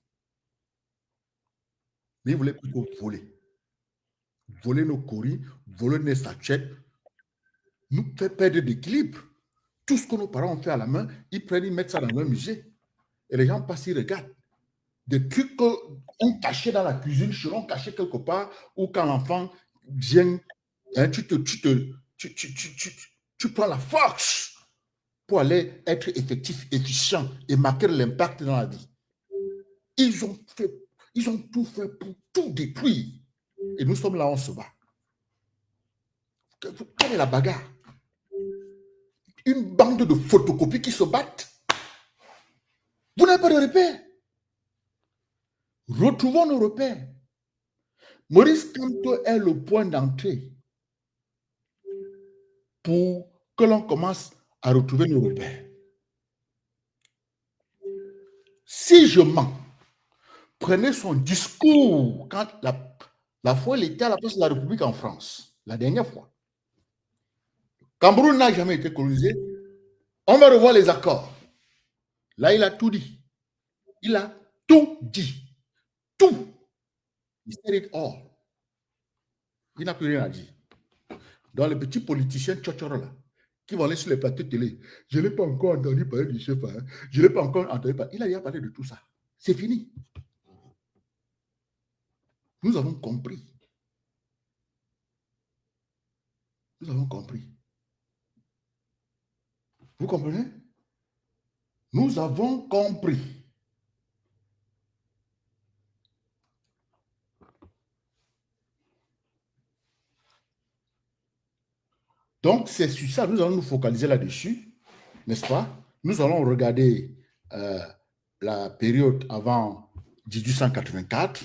[SPEAKER 1] Mais ils voulaient plutôt voler. Voler nos coris, voler nos sachets, nous faire perdre d'équilibre. Tout ce que nos parents ont fait à la main, ils prennent, ils mettent ça dans leur musée. Et les gens passent, ils regardent. Des trucs qu'on cachait dans la cuisine seront cachés quelque part, ou quand l'enfant vient, hein, tu prends la force pour aller être effectif, efficient et marquer l'impact dans la vie. Ils ont tout fait pour tout détruire. Et nous sommes là, on se bat. Quelle est la bagarre? Une bande de photocopies qui se battent. Vous n'avez pas de repères. Retrouvons nos repères. Maurice Kamto est le point d'entrée pour que l'on commence à retrouver nos repères. Si je mens, prenez son discours quand la fois il était à la place de la République en France, la dernière fois. Cameroun n'a jamais été colonisé. On va revoir les accords. Là, il a tout dit. Il a tout dit. Tout. Il said it all. Il n'a plus rien à dire. Dans les petits politiciens tchotchoro là, qui vont aller sur les plateaux de télé. Je ne l'ai pas encore entendu parler du chef. Hein. Je ne l'ai pas encore entendu parler. Il a déjà parlé de tout ça. C'est fini. Nous avons compris. Nous avons compris. Vous comprenez? Nous avons compris. Donc, c'est sur ça, nous allons nous focaliser là-dessus, n'est-ce pas? Nous allons regarder la période avant 1884.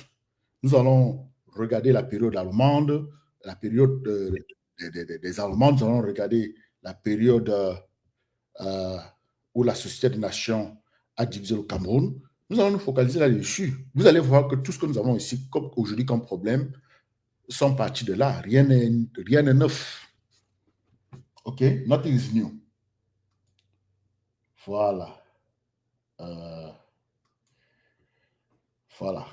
[SPEAKER 1] Nous allons regarder la période allemande, la période des Allemands. Nous allons regarder la période où la Société des Nations a divisé le Cameroun. Nous allons nous focaliser là-dessus. Vous allez voir que tout ce que nous avons ici aujourd'hui comme problème sont partis de là. Rien n'est neuf. OK? Nothing is new. Voilà. Voilà.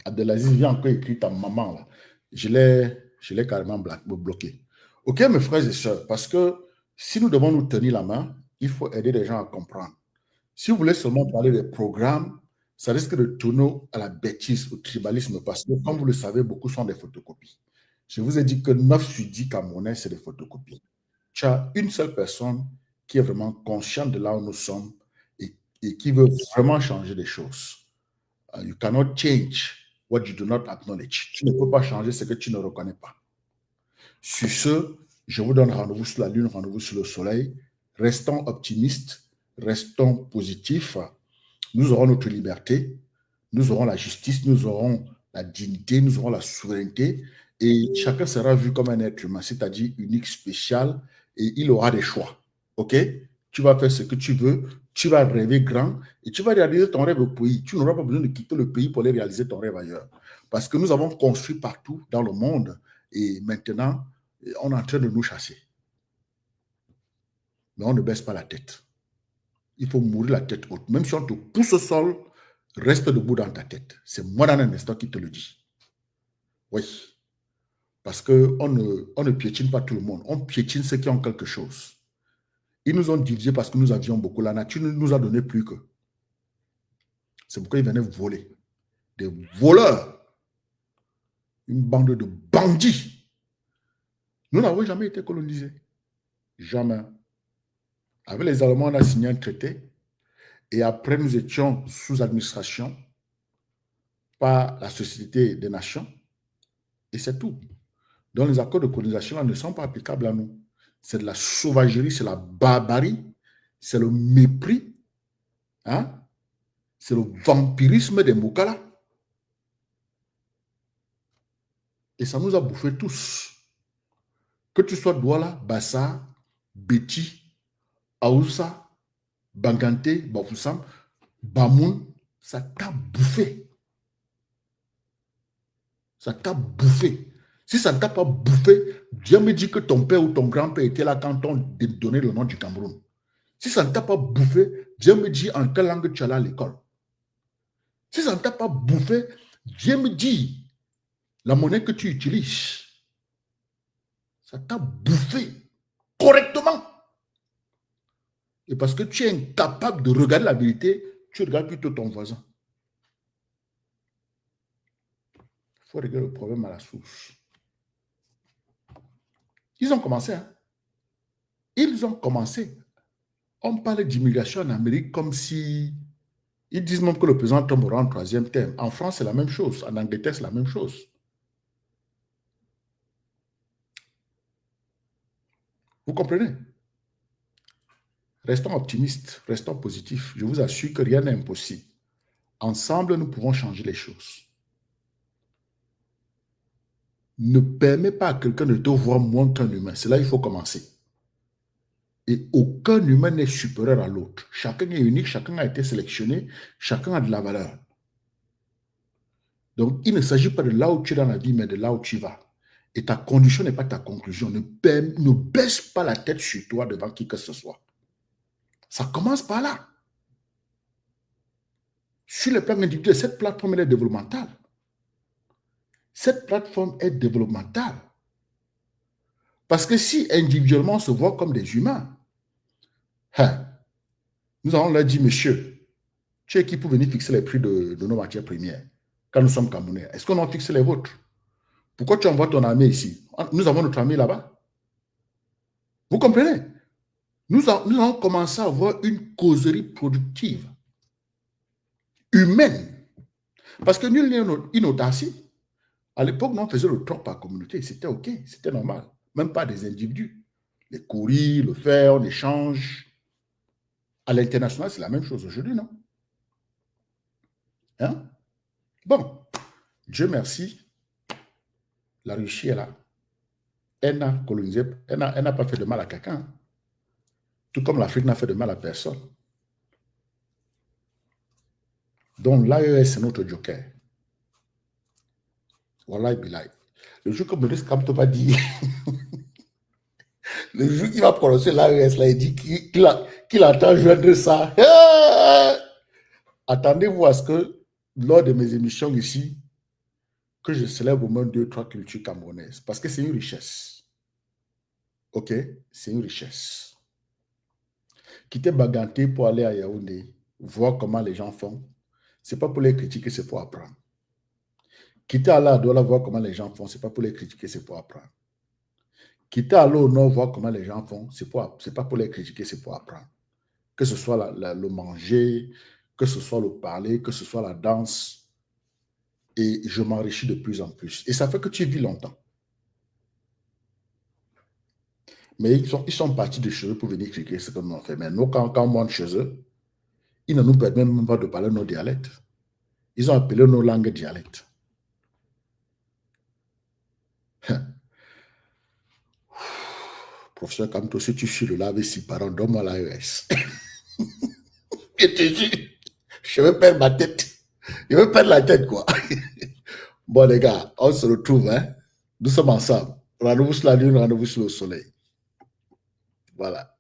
[SPEAKER 1] Abdelaziz vient encore écrire ta maman là. Je l'ai carrément bloqué. OK, mes frères et sœurs, parce que si nous devons nous tenir la main, il faut aider les gens à comprendre. Si vous voulez seulement parler des programmes, ça risque de tourner à la bêtise, au tribalisme, parce que, comme vous le savez, beaucoup sont des photocopies. Je vous ai dit que 9 sur 10 Camerounais, c'est des photocopies. Tu as une seule personne qui est vraiment consciente de là où nous sommes et qui veut vraiment changer les choses. You cannot change what you do not acknowledge. Tu ne peux pas changer ce que tu ne reconnais pas. Sur ce, je vous donne rendez-vous sur la Lune, rendez-vous sur le Soleil. Restons optimistes, restons positifs. Nous aurons notre liberté, nous aurons la justice, nous aurons la dignité, nous aurons la souveraineté et chacun sera vu comme un être humain, c'est-à-dire unique, spécial et il aura des choix. OK? Tu vas faire ce que tu veux, tu vas rêver grand et tu vas réaliser ton rêve au pays. Tu n'auras pas besoin de quitter le pays pour aller réaliser ton rêve ailleurs. Parce que nous avons construit partout dans le monde et maintenant, on est en train de nous chasser. Mais on ne baisse pas la tête. Il faut mourir la tête haute. Même si on te pousse au sol, reste debout dans ta tête. C'est moi dans un instant qui te le dis. Oui. Parce qu'on ne piétine pas tout le monde. On piétine ceux qui ont quelque chose. Ils nous ont divisés parce que nous avions beaucoup. La nature ne nous a donné plus que. C'est pourquoi ils venaient voler. Des voleurs. Une bande de bandits. Nous n'avons jamais été colonisés. Jamais. Avec les Allemands, on a signé un traité. Et après, nous étions sous administration par la Société des Nations. Et c'est tout. Donc, les accords de colonisation là, ne sont pas applicables à nous. C'est de la sauvagerie, c'est la barbarie, c'est le mépris, hein? C'est le vampirisme des Mokala. Et ça nous a bouffé tous. Que tu sois Douala, Bassa, Beti, Aoussa, Bangante, Bafoussam, Bamoun, ça t'a bouffé. Ça t'a bouffé. Si ça ne t'a pas bouffé, Dieu me dit que ton père ou ton grand-père était là quand on donnait le nom du Cameroun. Si ça ne t'a pas bouffé, Dieu me dit en quelle langue tu allais à l'école. Si ça ne t'a pas bouffé, Dieu me dit la monnaie que tu utilises. Ça t'a bouffé correctement. Et parce que tu es incapable de regarder la vérité, tu regardes plutôt ton voisin. Il faut regarder le problème à la source. Ils ont commencé. Hein? Ils ont commencé. On parle d'immigration en Amérique comme si... Ils disent même que le président tombera en troisième terme. En France, c'est la même chose. En Angleterre, c'est la même chose. Vous comprenez? Restons optimistes, restons positifs. Je vous assure que rien n'est impossible. Ensemble, nous pouvons changer les choses. Ne permets pas à quelqu'un de te voir moins qu'un humain. C'est là qu'il faut commencer. Et aucun humain n'est supérieur à l'autre. Chacun est unique, chacun a été sélectionné, chacun a de la valeur. Donc, il ne s'agit pas de là où tu es dans la vie, mais de là où tu vas. Et ta condition n'est pas ta conclusion. Ne baisse pas la tête sur toi devant qui que ce soit. Ça commence par là. Sur le plan individuel, cette plateforme elle est développementale. Cette plateforme est développementale. Parce que si individuellement on se voit comme des humains, nous allons leur dire, monsieur, tu es qui pour venir fixer les prix de nos matières premières quand nous sommes Camerounais? Est-ce qu'on a fixé les vôtres? Pourquoi tu envoies ton armée ici? Nous avons notre armée là-bas. Vous comprenez? Nous allons commencer à avoir une causerie productive, humaine. Parce que nul n'est inaudacieux. À l'époque, nous on faisait le troc par communauté. C'était OK, c'était normal. Même pas des individus. Les courriers, le fer, on échange. À l'international, c'est la même chose aujourd'hui, non? Hein? Bon, Dieu merci. La Russie est là. Elle n'a colonisé, elle n'a pas fait de mal à quelqu'un. Tout comme l'Afrique n'a fait de mal à personne. Donc l'AES, c'est notre joker. Wallahi billahi. Le jour que Maurice Kamto va dire, le jour qu'il va prononcer l'AES, là, il dit qu'il entend joindre ça. Attendez-vous à ce que, lors de mes émissions ici, que je célèbre au moins 2-3 cultures camerounaises. Parce que c'est une richesse. OK? C'est une richesse. Quitter Baganté pour aller à Yaoundé, voir comment les gens font, ce n'est pas pour les critiquer, c'est pour apprendre. Quitter à la Douala, voir comment les gens font, ce n'est pas pour les critiquer, c'est pour apprendre. Quitter à l'eau nord, voir comment les gens font, ce n'est pas pour les critiquer, c'est pour apprendre. Que ce soit le manger, que ce soit le parler, que ce soit la danse. Et je m'enrichis de plus en plus. Et ça fait que tu vis longtemps. Mais ils sont partis de chez eux pour venir critiquer ce que nous avons fait. Mais nous, quand on monte chez eux, ils ne nous permettent même pas de parler nos dialectes. Ils ont appelé nos langues dialectes. Professeur Kamto, si tu suis le lave si parents, donne-moi l'AES. Je te jure, je vais perdre ma tête. Je vais perdre la tête, quoi. Bon, les gars, on se retrouve, hein. Nous sommes ensemble. Rendez-vous sur la lune, rendez-vous sur le soleil. Voilà.